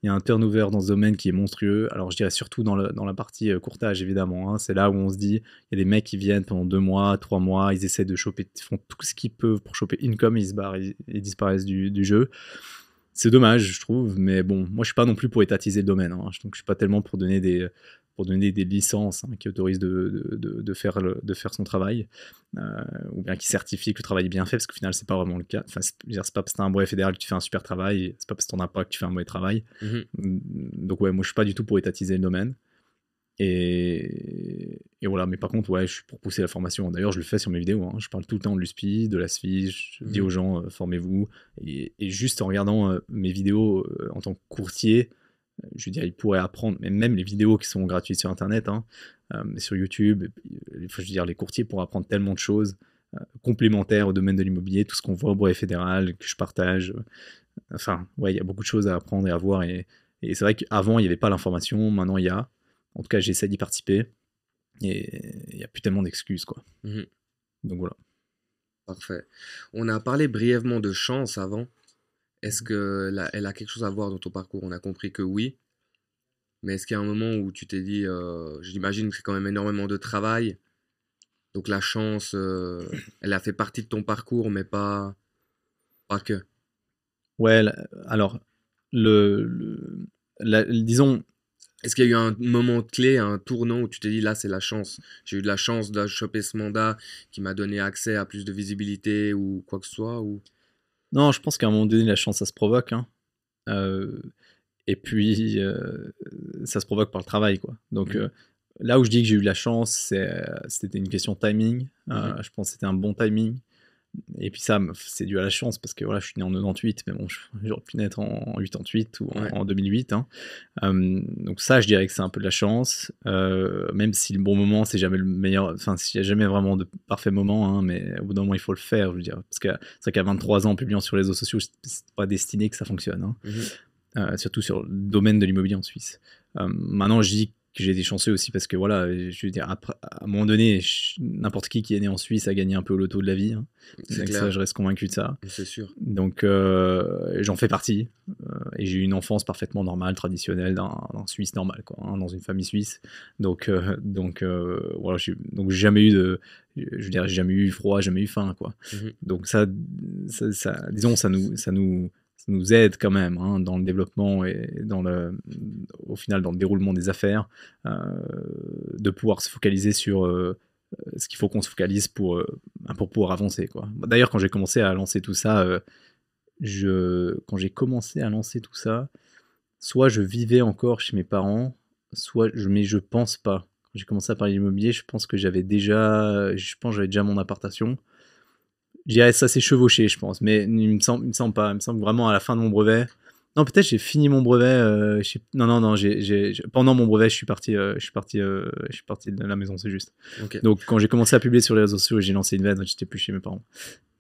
Il y a un turnover dans ce domaine qui est monstrueux. Alors je dirais surtout dans la partie courtage, évidemment, hein. C'est là où on se dit, il y a des mecs qui viennent pendant 2 mois, 3 mois, ils essaient de choper, ils font tout ce qu'ils peuvent pour choper income, ils se barrent, ils disparaissent du jeu. C'est dommage, je trouve, mais bon, moi je suis pas non plus pour étatiser le domaine, hein. Donc je suis pas tellement pour donner des licences, hein, qui autorisent de faire son travail, ou bien qui certifient que le travail est bien fait, parce qu'au final c'est pas vraiment le cas. Enfin, c'est pas parce que t'as un brevet fédéral que tu fais un super travail, et c'est pas parce que t'en as pas que tu fais un mauvais travail. Mhm. Donc ouais, moi je suis pas du tout pour étatiser le domaine. Et voilà, mais par contre, ouais, je suis pour pousser la formation. D'ailleurs, je le fais sur mes vidéos, hein. Je parle tout le temps de l'USPI, de la SFI, je dis aux gens, formez-vous. Et juste en regardant mes vidéos en tant que courtier, je veux dire, ils pourraient apprendre, mais même les vidéos qui sont gratuites sur Internet, hein, sur YouTube, je veux dire, les courtiers pourraient apprendre tellement de choses complémentaires au domaine de l'immobilier, tout ce qu'on voit au brevet fédéral, que je partage. Enfin, ouais, il y a beaucoup de choses à apprendre et à voir. Et c'est vrai qu'avant, il n'y avait pas l'information, maintenant il y a. En tout cas, j'essaie d'y participer. Et il n'y a plus tellement d'excuses, quoi. Mhm. Donc voilà. Parfait. On a parlé brièvement de chance avant. Est-ce que elle a quelque chose à voir dans ton parcours? On a compris que oui. Mais est-ce qu'il y a un moment où tu t'es dit, j'imagine que c'est quand même énormément de travail. Donc la chance, elle a fait partie de ton parcours, mais pas que. Ouais, alors, disons, Est-ce qu'il y a eu un moment clé, un tournant où tu t'es dit, là, c'est la chance. J'ai eu de la chance de choper ce mandat qui m'a donné accès à plus de visibilité ou quoi que ce soit ou... non, je pense qu'à un moment donné, la chance, ça se provoque, hein. Euh, et puis, ça se provoque par le travail, quoi. Donc, Mhm. là où je dis que j'ai eu de la chance, c'était une question de timing. Mhm. Je pense que c'était un bon timing. Et puis ça, c'est dû à la chance parce que voilà, je suis né en 98, mais bon, j'aurais pu naître en 88 ou en 2008. Hein. Donc ça, je dirais que c'est un peu de la chance, même si le bon moment, c'est jamais le meilleur. Enfin, s'il n'y a jamais vraiment de parfait moment, hein, mais au bout d'un moment, il faut le faire, je veux dire. Parce que c'est vrai qu'à 23 ans, en publiant sur les réseaux sociaux, c'est pas destiné que ça fonctionne. Hein. Surtout sur le domaine de l'immobilier en Suisse. Maintenant, je dis que j'ai été chanceux aussi parce que voilà, je veux dire, après, à un moment donné, n'importe qui est né en Suisse a gagné un peu au loto de la vie. Hein. Donc ça, je reste convaincu de ça. C'est sûr. Donc j'en fais partie. Et j'ai eu une enfance parfaitement normale, traditionnelle, d'un Suisse normal, quoi, hein, dans une famille suisse. Donc voilà, j'ai jamais eu de, je veux dire, j'ai jamais eu froid, jamais eu faim, quoi. Donc ça, disons, ça nous aide quand même, hein, dans le développement et au final dans le déroulement des affaires, de pouvoir se focaliser sur ce qu'il faut qu'on se focalise pour pouvoir avancer, quoi. D'ailleurs, quand j'ai commencé à lancer tout ça, soit je vivais encore chez mes parents, mais je pense pas. Quand j'ai commencé à parler d'immobilier, je pense que j'avais déjà mon appartation. Je dirais ça s'est chevauché, je pense, mais il me semble pas. Il me semble vraiment à la fin de mon brevet. Non, peut-être j'ai fini mon brevet. Non. Pendant mon brevet, je suis parti de la maison, c'est juste. Okay. Donc, quand j'ai commencé à publier sur les réseaux sociaux, j'ai lancé une veine, j'étais plus chez mes parents.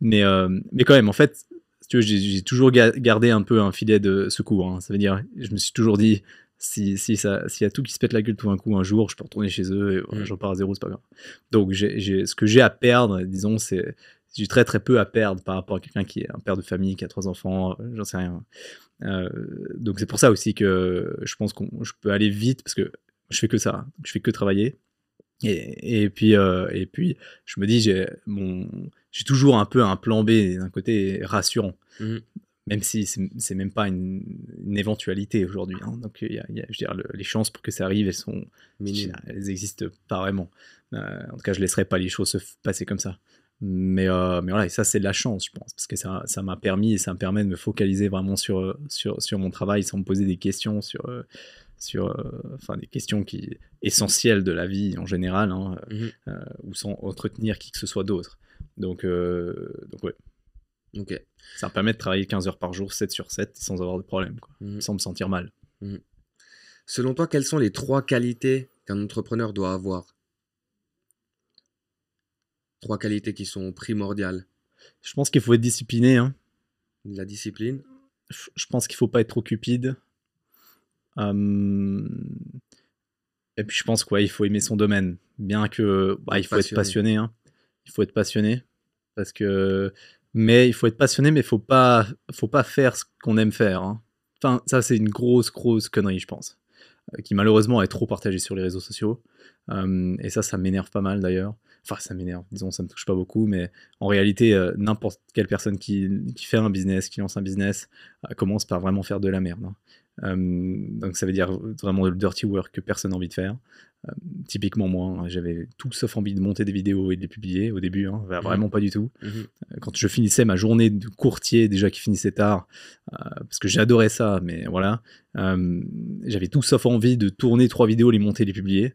Mais quand même, en fait, si tu veux, j'ai toujours gardé un peu un filet de secours. Hein. Ça veut dire, je me suis toujours dit, s'il y a tout qui se pète la gueule tout d'un coup un jour, je peux retourner chez eux et voilà, je repars à zéro, c'est pas grave. Donc, ce que j'ai à perdre, disons, j'ai très très peu à perdre par rapport à quelqu'un qui est un père de famille, qui a 3 enfants, j'en sais rien. Donc c'est pour ça aussi que je pense que je peux aller vite parce que je fais que ça, je fais que travailler. Et puis je me dis j'ai toujours un peu un plan B d'un côté rassurant, même si c'est même pas une éventualité aujourd'hui. Hein. Donc je veux dire, les chances pour que ça arrive, elles existent pas vraiment. En tout cas, je laisserai pas les choses se passer comme ça. Mais voilà, et ça c'est de la chance, je pense, parce que ça m'a permis et ça me permet de me focaliser vraiment sur mon travail sans me poser des questions enfin des questions essentielles de la vie en général, hein, ou sans entretenir qui que ce soit d'autre. Donc ouais. Okay. Ça me permet de travailler 15 heures par jour, 7 sur 7, sans avoir de problème, quoi, sans me sentir mal. Selon toi, quelles sont les 3 qualités qu'un entrepreneur doit avoir ? 3 qualités qui sont primordiales. Je pense qu'il faut être discipliné. Hein. La discipline. Je pense qu'il ne faut pas être trop cupide. Et puis je pense qu'il faut aimer son domaine. Bien que il faut être passionné. Hein. Il faut être passionné. Mais il faut être passionné, mais faut pas faire ce qu'on aime faire. Hein. Enfin, ça c'est une grosse connerie, je pense. Qui malheureusement est trop partagée sur les réseaux sociaux. Et ça m'énerve pas mal d'ailleurs. Enfin, ça m'énerve, disons, ça me touche pas beaucoup, mais en réalité, n'importe quelle personne qui fait un business, qui lance un business, commence par vraiment faire de la merde. Hein. Donc ça veut dire vraiment le dirty work que personne n'a envie de faire. Typiquement moi, j'avais tout sauf envie de monter des vidéos et de les publier au début, hein, vraiment pas du tout. Quand je finissais ma journée de courtier, déjà qui finissait tard, parce que j'adorais ça, mais voilà, j'avais tout sauf envie de tourner 3 vidéos, les monter, les publier,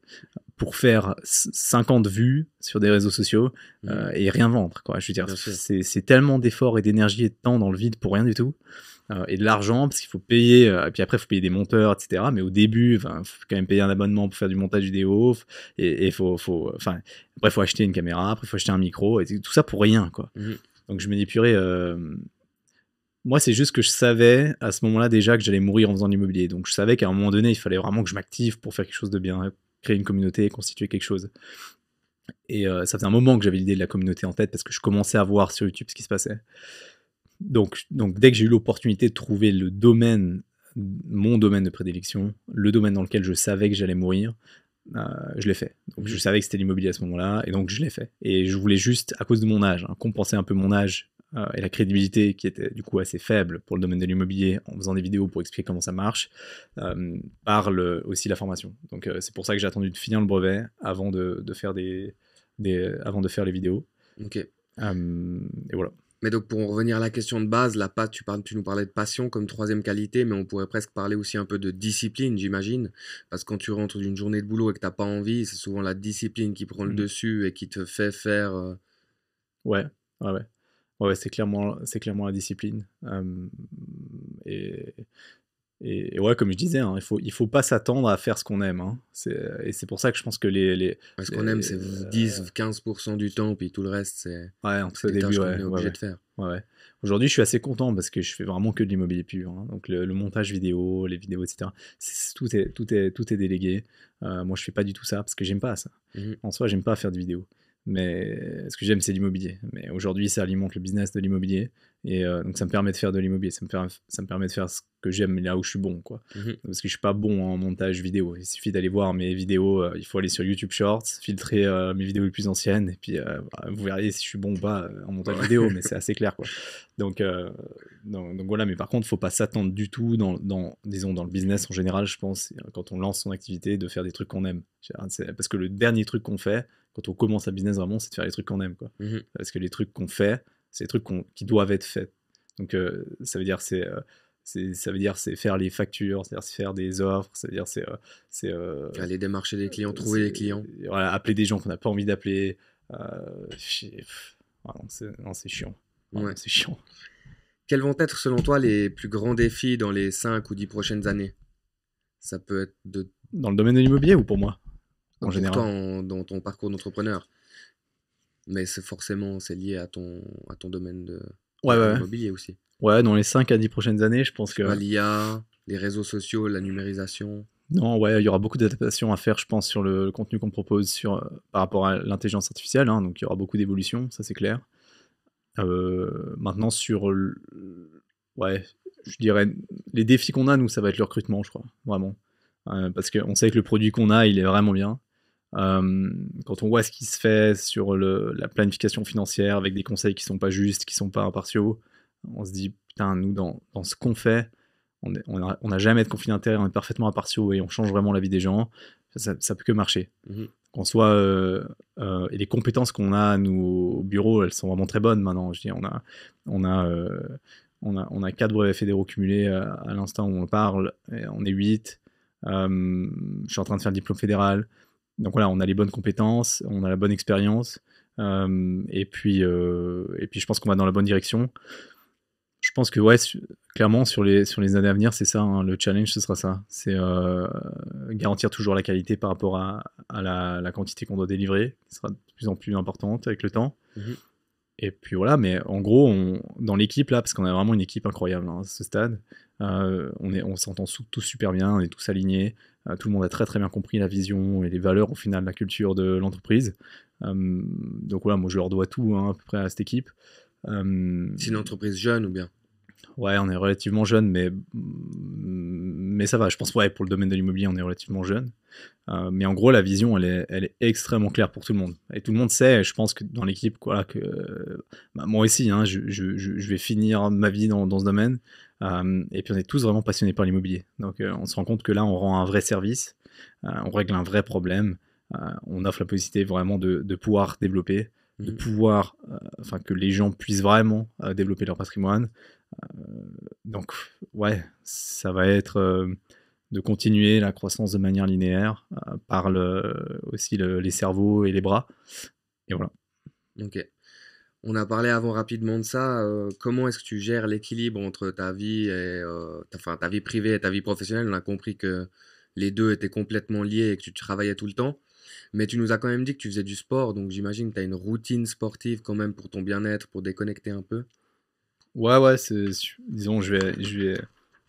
pour faire 50 vues sur des réseaux sociaux et rien vendre, quoi. Je veux dire, c'est tellement d'efforts et d'énergie et de temps dans le vide pour rien du tout. Et de l'argent, parce qu'il faut payer, et puis après il faut payer des monteurs, etc. Mais au début, il faut quand même payer un abonnement pour faire du montage vidéo, et après il faut acheter une caméra, après il faut acheter un micro, et tout ça pour rien, quoi. Donc je me dis, purée, moi c'est juste que je savais à ce moment-là déjà que j'allais mourir en faisant de l'immobilier. Donc je savais qu'à un moment donné, il fallait vraiment que je m'active pour faire quelque chose de bien, créer une communauté, constituer quelque chose. Et ça faisait un moment que j'avais l'idée de la communauté en tête, parce que je commençais à voir sur YouTube ce qui se passait. Donc dès que j'ai eu l'opportunité de trouver mon domaine de prédilection, le domaine dans lequel je savais que j'allais mourir, je l'ai fait. Donc je savais que c'était l'immobilier à ce moment-là, et donc je l'ai fait. Et je voulais juste, à cause de mon âge, compenser un peu mon âge et la crédibilité qui était du coup assez faible pour le domaine de l'immobilier, en faisant des vidéos pour expliquer comment ça marche, par aussi la formation. Donc c'est pour ça que j'ai attendu de finir le brevet avant de faire avant de faire les vidéos. Ok. Et voilà. Mais donc pour en revenir à la question de base, tu nous parlais de passion comme 3e qualité, mais on pourrait presque parler aussi un peu de discipline, j'imagine. Parce que quand tu rentres d'une journée de boulot et que tu n'as pas envie, c'est souvent la discipline qui prend le dessus et qui te fait faire... Ouais. Ouais, c'est clairement la discipline. Et, et ouais, comme je disais, hein, il faut pas s'attendre à faire ce qu'on aime. Hein. Et c'est pour ça que je pense que Parce qu'on aime, c'est 10-15% du temps, puis tout le reste, ouais, en tout cas c'est au des tâches début, qu'on ouais, est ouais, obligé ouais. de faire. Ouais, ouais. Aujourd'hui, je suis assez content parce que je fais vraiment que de l'immobilier pur. Hein. Donc le montage vidéo, les vidéos, etc. Tout est délégué. Moi, je fais pas du tout ça parce que j'aime pas ça. Mhm. En soi, j'aime pas faire de vidéos. Mais ce que j'aime, c'est l'immobilier. Mais aujourd'hui, ça alimente le business de l'immobilier. Et donc, ça me permet de faire de l'immobilier. Ça me permet de faire ce que j'aime là où je suis bon, quoi. Mhm. Parce que je suis pas bon en montage vidéo. Il suffit d'aller voir mes vidéos. Il faut aller sur YouTube Shorts, filtrer mes vidéos les plus anciennes. Et puis, vous verrez si je suis bon ou pas en montage vidéo. Mais c'est assez clair, quoi. Donc, voilà. Mais par contre, faut pas s'attendre du tout disons, dans le business en général, je pense, quand on lance son activité, de faire des trucs qu'on aime. Parce que le dernier truc qu'on fait, quand on commence un business vraiment, c'est de faire les trucs qu'on aime, quoi. Mhm. Parce que les trucs qu'on fait, c'est des trucs qui doivent être faits. Donc ça veut dire c'est faire les factures, c'est-à-dire c'est faire des offres, ça veut dire Aller démarcher des clients, trouver les clients. voilà, appeler des gens qu'on n'a pas envie d'appeler. Non, c'est chiant. Vraiment, Ouais. c'est chiant. Quels vont être, selon toi, les plus grands défis dans les 5 ou 10 prochaines années? Ça peut être Dans le domaine de l'immobilier ou pour moi en pour général? toi dans ton parcours d'entrepreneur. Mais c'est lié à ton domaine de Ouais, ouais. l'immobilier aussi. Ouais, dans les 5 à 10 prochaines années, je pense que... L'IA, les réseaux sociaux, la numérisation. Non, ouais, il y aura beaucoup d'adaptations à faire, je pense, sur le contenu qu'on propose par rapport à l'intelligence artificielle. Hein, donc, il y aura beaucoup d'évolutions, ça c'est clair. Maintenant, ouais, je dirais, les défis qu'on a, nous, ça va être le recrutement, je crois, vraiment. Parce qu'on sait que le produit qu'on a, il est vraiment bien. Quand on voit ce qui se fait sur la planification financière avec des conseils qui sont pas justes, qui sont pas impartiaux, on se dit, putain, nous, dans ce qu'on fait, on n'a jamais de conflit d'intérêt, on est parfaitement impartiaux et on change vraiment la vie des gens. Ça peut que marcher. Mhm. Qu'en soit, et les compétences qu'on a, nous, au bureau, elles sont vraiment très bonnes maintenant. Je dis, on a 4 brevets fédéraux cumulés à l'instant où on parle, et on est 8. Je suis en train de faire le diplôme fédéral. Donc voilà, on a les bonnes compétences, on a la bonne expérience, et puis je pense qu'on va dans la bonne direction. Je pense que ouais, clairement sur les années à venir, c'est ça, hein, le challenge, ce sera ça. C'est garantir toujours la qualité par rapport à la quantité qu'on doit délivrer, qui sera de plus en plus importante avec le temps. Mhm. Et puis voilà, mais en gros, dans l'équipe là, parce qu'on a vraiment une équipe incroyable hein, à ce stade, on s'entend tous super bien, on est tous alignés, tout le monde a très très bien compris la vision et les valeurs au final, la culture de l'entreprise. Donc voilà, moi je leur dois tout hein, à peu près à cette équipe. C'est une entreprise jeune ou bien? Ouais, on est relativement jeune, mais ça va. Je pense ouais, pour le domaine de l'immobilier, on est relativement jeune. Mais en gros, la vision, elle est extrêmement claire pour tout le monde. Et tout le monde sait, je pense que dans l'équipe, voilà, que moi aussi, hein, je vais finir ma vie dans ce domaine. Et puis on est tous vraiment passionnés par l'immobilier. Donc on se rend compte que là, on rend un vrai service, on règle un vrai problème, on offre la possibilité vraiment de pouvoir développer, de pouvoir, que les gens puissent vraiment développer leur patrimoine. Donc ouais, ça va être de continuer la croissance de manière linéaire par aussi les cerveaux et les bras. Et voilà. Ok. On a parlé avant rapidement de ça. Comment est-ce que tu gères l'équilibre entre ta vie et ta vie privée et ta vie professionnelle? On a compris que les deux étaient complètement liés et que tu travaillais tout le temps. Mais tu nous as quand même dit que tu faisais du sport, donc j'imagine que tu as une routine sportive quand même pour ton bien-être, pour déconnecter un peu. Ouais, disons, je vais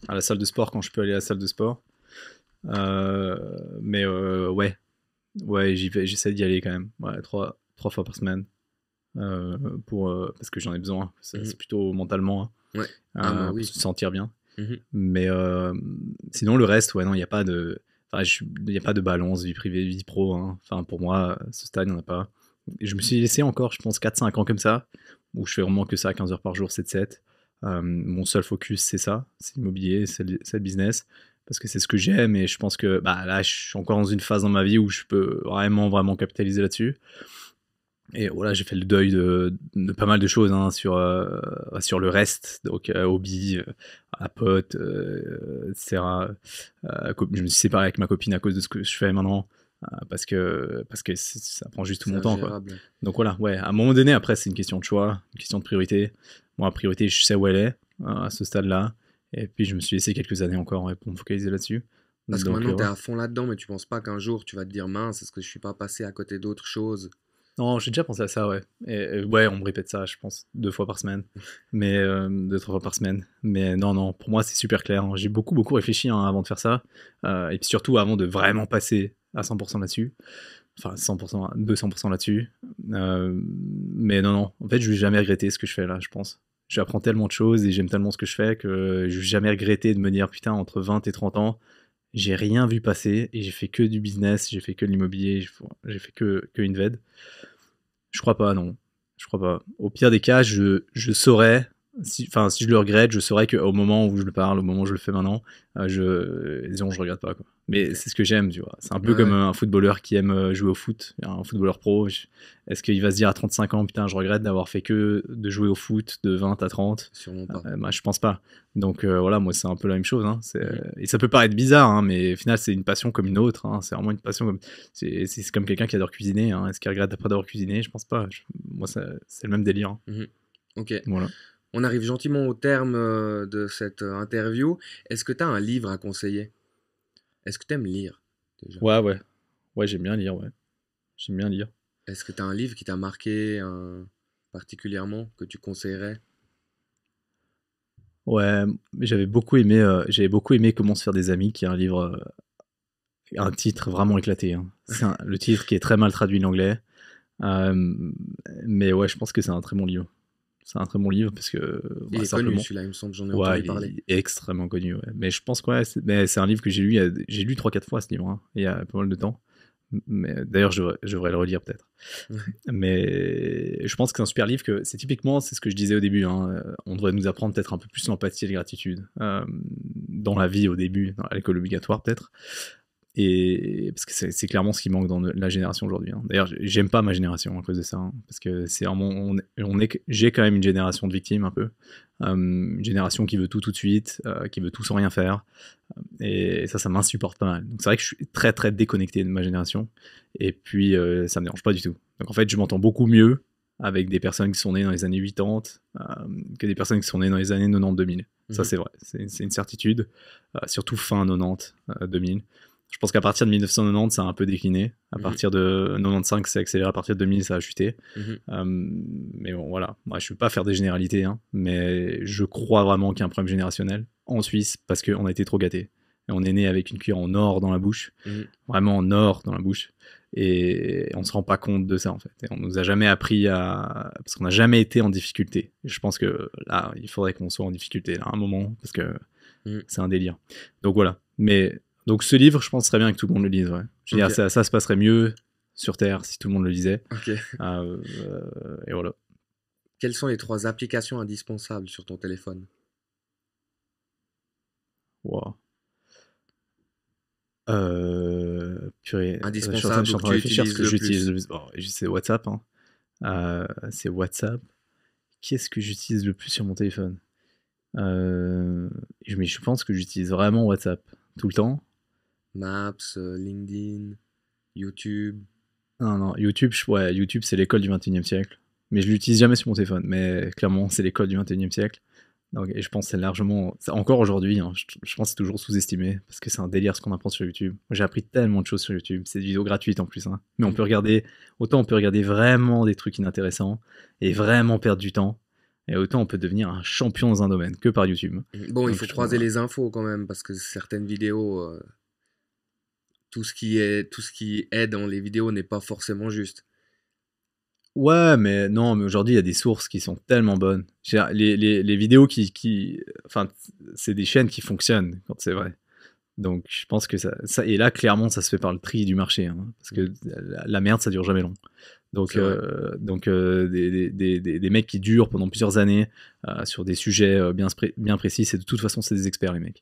à la salle de sport quand je peux aller à la salle de sport. Mais ouais, j'essaie d'y aller quand même. Ouais, trois fois par semaine. Parce que j'en ai besoin. C'est plutôt mentalement. Hein, Ouais. Bah oui. pour se sentir bien. Mhm. Mais sinon, le reste, ouais, non, il n'y a pas de. Il n'y a pas de balance vie privée, vie pro. Hein. Enfin, pour moi, à ce stade, il n'y en a pas. Et je me suis laissé encore, je pense, 4-5 ans comme ça, où je fais vraiment que ça, 15 heures par jour, 7-7. Mon seul focus, c'est ça, c'est l'immobilier, c'est le business, parce que c'est ce que j'aime, et je pense que là, je suis encore dans une phase dans ma vie où je peux vraiment capitaliser là-dessus. Et voilà, j'ai fait le deuil de pas mal de choses hein, sur le reste, donc hobby, à pote, etc. Je me suis séparé avec ma copine à cause de ce que je fais maintenant. parce que ça prend juste tout C'est mon temps, quoi. ingérable. Donc voilà, ouais, à un moment donné, après, c'est une question de choix, une question de priorité. Moi, la priorité, je sais où elle est, à ce stade-là. Et puis, je me suis laissé quelques années encore, ouais, pour me focaliser là-dessus. Parce que Donc, maintenant, tu es ouais. à fond là-dedans, mais tu penses pas qu'un jour, tu vas te dire, mince, est-ce que je suis pas passé à côté d'autres choses? Non, j'ai déjà pensé à ça, ouais. Et ouais, on me répète ça, je pense, 2 fois par semaine. Mais 2, 3 fois par semaine. Mais non, non, pour moi, c'est super clair, hein. J'ai beaucoup, beaucoup réfléchi, hein, avant de faire ça. Et puis surtout, avant de vraiment passer à 100% là-dessus. Enfin, 100%, 200% là-dessus. Mais non, non. En fait, je vais jamais regretter ce que je fais là, je pense. J'apprends tellement de choses et j'aime tellement ce que je fais que je vais jamais regretter de me dire, putain, entre 20 et 30 ans, j'ai rien vu passer et j'ai fait que du business, j'ai fait que de l'immobilier, j'ai fait que Inved. Je crois pas, non. Je crois pas. Au pire des cas, je saurais, enfin, si je le regrette, je saurais qu'au moment où je le parle, au moment où je le fais maintenant, disons, je regrette pas, quoi. Mais Ok. c'est ce que j'aime, tu vois. C'est un peu comme Ouais, un footballeur qui aime jouer au foot, un footballeur pro. Est-ce qu'il va se dire à 35 ans, putain, je regrette d'avoir fait que de jouer au foot de 20 à 30? sûrement pas. Bah, je pense pas. Donc voilà, moi, c'est un peu la même chose, hein. Mhm. Et ça peut paraître bizarre, hein, mais au final, c'est une passion comme une autre, hein. C'est vraiment une passion comme. C'est comme quelqu'un qui adore cuisiner, hein. Est-ce qu'il regrette après d'avoir cuisiné? Je pense pas. Moi, c'est le même délire, hein. Mhm. Ok. Voilà. On arrive gentiment au terme de cette interview. Est-ce que tu as un livre à conseiller? Est-ce que tu aimes lire déjà? Ouais, ouais. Ouais, j'aime bien lire, ouais. J'aime bien lire. Est-ce que tu as un livre qui t'a marqué particulièrement, que tu conseillerais? Ouais, mais j'avais beaucoup aimé Comment se faire des amis, qui est un livre, un titre vraiment éclaté, hein. Le titre qui est très mal traduit en anglais. Euh, mais ouais, je pense que c'est un très bon livre. C'est un très bon livre parce que, Il bah, est connu simplement. celui-là, il me semble, j'en ai Ouais, entendu parler. il est extrêmement connu, ouais. Mais je pense que ouais, mais c'est un livre que j'ai lu 3-4 fois, ce livre, hein, il y a pas mal de temps. Mais d'ailleurs, je devrais le relire peut-être. Mais je pense que c'est un super livre, que c'est typiquement, c'est ce que je disais au début, hein, on devrait nous apprendre peut-être un peu plus l'empathie et la gratitude dans la vie au début, à l'école obligatoire peut-être. Et parce que c'est clairement ce qui manque dans la génération aujourd'hui, hein. D'ailleurs, j'aime pas ma génération à cause de ça, hein, parce que c'est vraiment, j'ai quand même une génération de victimes un peu, une génération qui veut tout tout de suite, qui veut tout sans rien faire, et ça m'insupporte pas mal. Donc c'est vrai que je suis très très déconnecté de ma génération, et puis ça me dérange pas du tout. Donc en fait, je m'entends beaucoup mieux avec des personnes qui sont nées dans les années 80 que des personnes qui sont nées dans les années 90-2000. Ça Mhm. c'est vrai, c'est une certitude, surtout fin 90, 2000. Je pense qu'à partir de 1990, ça a un peu décliné. À Mhm. partir de 95, c'est accéléré. À partir de 2000, ça a chuté. Mhm. Mais bon, voilà. Moi, je ne veux pas faire des généralités, hein, mais je crois vraiment qu'il y a un problème générationnel en Suisse parce qu'on a été trop gâtés. Et on est né avec une cuillère en or dans la bouche, Mhm. vraiment en or dans la bouche. Et on ne se rend pas compte de ça, en fait. Et on nous a jamais appris à. Parce qu'on n'a jamais été en difficulté. Et je pense que là, il faudrait qu'on soit en difficulté, là, à un moment, parce que Mhm. c'est un délire. Donc voilà. Mais donc ce livre, je pense serait bien que tout le monde le lise. Ouais. Je veux dire, Ok. ça se passerait mieux sur Terre si tout le monde le lisait. Ok. Et voilà. Quelles sont les 3 applications indispensables sur ton téléphone? Wow. Purée, je Indispensables suis ou en que train de tu réfléchir ce utilises que le j'utilise. plus? C'est WhatsApp, hein. C'est WhatsApp. Qu'est-ce que j'utilise le plus sur mon téléphone? Mais je pense que j'utilise vraiment WhatsApp tout le temps. Maps, LinkedIn, YouTube. Non, non, YouTube, ouais, YouTube c'est l'école du 21e siècle. Mais je l'utilise jamais sur mon téléphone. Mais clairement, c'est l'école du 21e siècle. Donc, et je pense que c'est largement. Encore aujourd'hui, hein, je pense que c'est toujours sous-estimé. Parce que c'est un délire ce qu'on apprend sur YouTube. Moi, j'ai appris tellement de choses sur YouTube. C'est des vidéos gratuites en plus, hein. Mais on Mhm. peut regarder. Autant on peut regarder vraiment des trucs inintéressants. Et vraiment perdre du temps. Et autant on peut devenir un champion dans un domaine que par YouTube. Mhm. Bon, il Donc faut je trouve. croiser les infos quand même, parce que certaines vidéos, tout ce qui est dans les vidéos n'est pas forcément juste. Ouais, mais non, mais aujourd'hui, il y a des sources qui sont tellement bonnes. Je veux dire, les vidéos enfin, c'est des chaînes qui fonctionnent quand c'est vrai. Donc, je pense que et là, clairement, ça se fait par le prix du marché, hein, parce que Mhm. la merde, ça dure jamais long. Donc, C'est vrai. des mecs qui durent pendant plusieurs années sur des sujets bien précis, c'est de toute façon, c'est des experts, les mecs.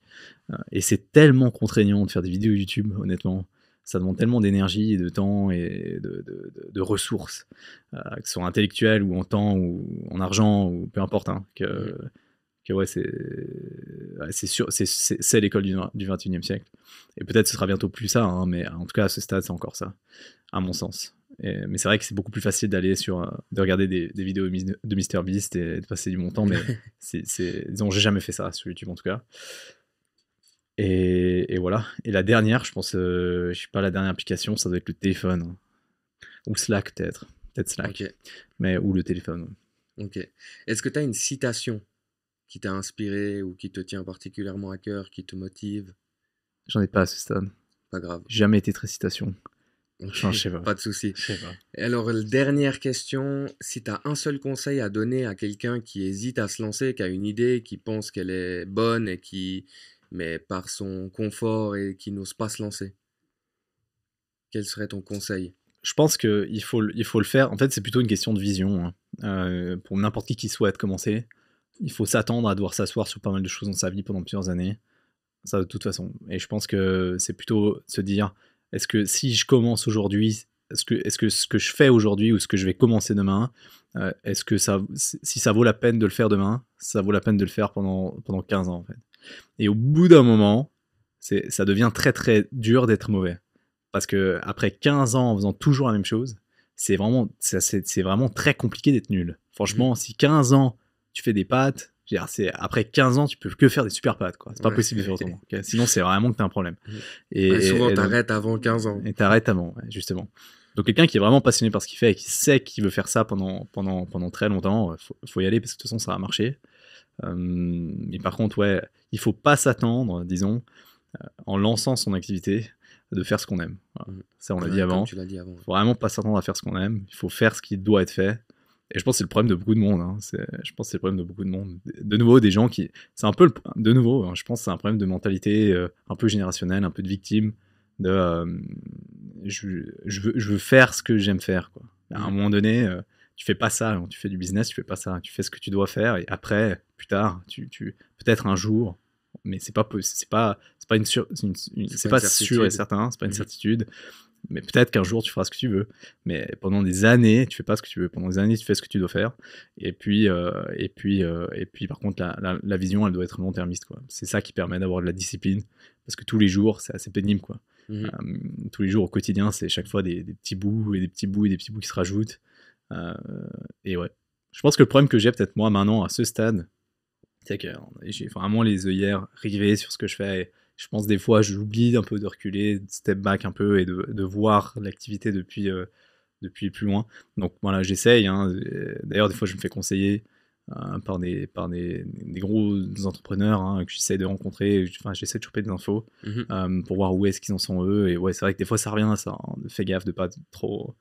Et c'est tellement contraignant de faire des vidéos YouTube, honnêtement. Ça demande tellement d'énergie et de temps et de ressources, que ce soit intellectuelles ou en temps ou en argent ou peu importe, hein, Mhm. que ouais, c'est sûr, c'est l'école du 21e siècle. Et peut-être ce sera bientôt plus ça, hein, mais en tout cas, à ce stade, c'est encore ça, à mon sens. Mais c'est vrai que c'est beaucoup plus facile de regarder des vidéos de MrBeast et de passer du bon temps, mais disons, j'ai jamais fait ça sur YouTube en tout cas. Et voilà. Et la dernière, je pense, je sais pas, la dernière application, ça doit être le téléphone. Hein. Ou Slack peut-être. Peut-être Slack. Ok. Mais, ou le téléphone. Ok. Est-ce que tu as une citation qui t'a inspiré ou qui te tient particulièrement à cœur, qui te motive? J'en ai pas à ce stade. Pas grave. J'ai jamais été très citation. Ok. Enfin, je sais pas. Pas de souci. Je sais pas. Et alors, dernière question, si tu as un seul conseil à donner à quelqu'un qui hésite à se lancer, qui a une idée, qui pense qu'elle est bonne et mais par son confort et qui n'ose pas se lancer, quel serait ton conseil? Je pense qu'il faut le faire. En fait, c'est plutôt une question de vision. Hein. Pour n'importe qui souhaite commencer, il faut s'attendre à devoir s'asseoir sur pas mal de choses dans sa vie pendant plusieurs années. Ça, de toute façon. Et je pense que c'est plutôt se dire, est-ce que si je commence aujourd'hui, est-ce que ce que je fais aujourd'hui ou ce que je vais commencer demain, est-ce que si ça vaut la peine de le faire demain, ça vaut la peine de le faire pendant 15 ans en fait. Et au bout d'un moment, ça devient très très dur d'être mauvais. Parce que après 15 ans en faisant toujours la même chose, c'est vraiment très compliqué d'être nul. Franchement, si 15 ans tu fais des pâtes, après 15 ans tu peux que faire des super pâtes, quoi. C'est pas possible de faire autrement. Okay, sinon c'est vraiment que t'as un problème. Souvent t'arrêtes avant 15 ans. Et t'arrêtes avant, ouais, justement. Donc quelqu'un qui est vraiment passionné par ce qu'il fait et qui sait qu'il veut faire ça pendant très longtemps, faut y aller parce que de toute façon ça va marcher. Mais par contre, ouais, il faut pas s'attendre, disons, en lançant son activité, de faire ce qu'on aime. Voilà. Ça, on l'a dit avant. Tu l'as dit avant. Faut vraiment pas s'attendre à faire ce qu'on aime. Il faut faire ce qui doit être fait. Et je pense que c'est le problème de beaucoup de monde. Hein. Je pense que c'est le problème de beaucoup de monde. De nouveau, des gens qui... C'est un peu... De nouveau, hein, je pense que c'est un problème de mentalité un peu générationnelle, un peu de victime. Je veux faire ce que j'aime faire. Quoi. À un moment donné, tu fais pas ça. Quand tu fais du business, tu fais pas ça. Tu fais ce que tu dois faire. Et après, plus tard, peut-être un jour... Mais c'est pas sûr et certain, c'est pas une certitude. Mais peut-être qu'un jour tu feras ce que tu veux. Mais pendant des années, tu fais pas ce que tu veux. Pendant des années, tu fais ce que tu dois faire. Et puis par contre, la vision, elle doit être long-termiste, quoi. C'est ça qui permet d'avoir de la discipline. Parce que tous les jours, c'est assez pénible, quoi. Tous les jours au quotidien, c'est chaque fois des petits bouts et des petits bouts et des petits bouts qui se rajoutent. Et ouais. Je pense que le problème que j'ai peut-être moi maintenant à ce stade, c'est que j'ai vraiment les œillères rivées sur ce que je fais. Et je pense des fois, j'oublie un peu de reculer, de step back un peu et de voir l'activité depuis plus loin. Donc voilà, j'essaye. Hein. D'ailleurs, des fois, je me fais conseiller par des gros entrepreneurs hein, que j'essaie de rencontrer. Enfin, j'essaie de choper des infos pour voir où est-ce qu'ils en sont eux. Et ouais, c'est vrai que des fois, ça revient à ça. Hein. Fais gaffe de pas trop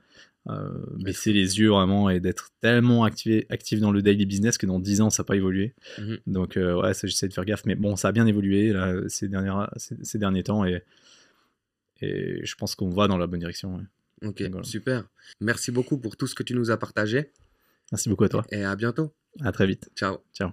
baisser les yeux vraiment et d'être tellement actif dans le daily business que dans 10 ans, ça n'a pas évolué. Donc ouais, ça, j'essaie de faire gaffe. Mais bon, ça a bien évolué là, ces derniers temps et je pense qu'on va dans la bonne direction. Ouais. Ok, voilà. Super. Merci beaucoup pour tout ce que tu nous as partagé. Merci beaucoup à toi. Et à bientôt. À très vite. Ciao. Ciao.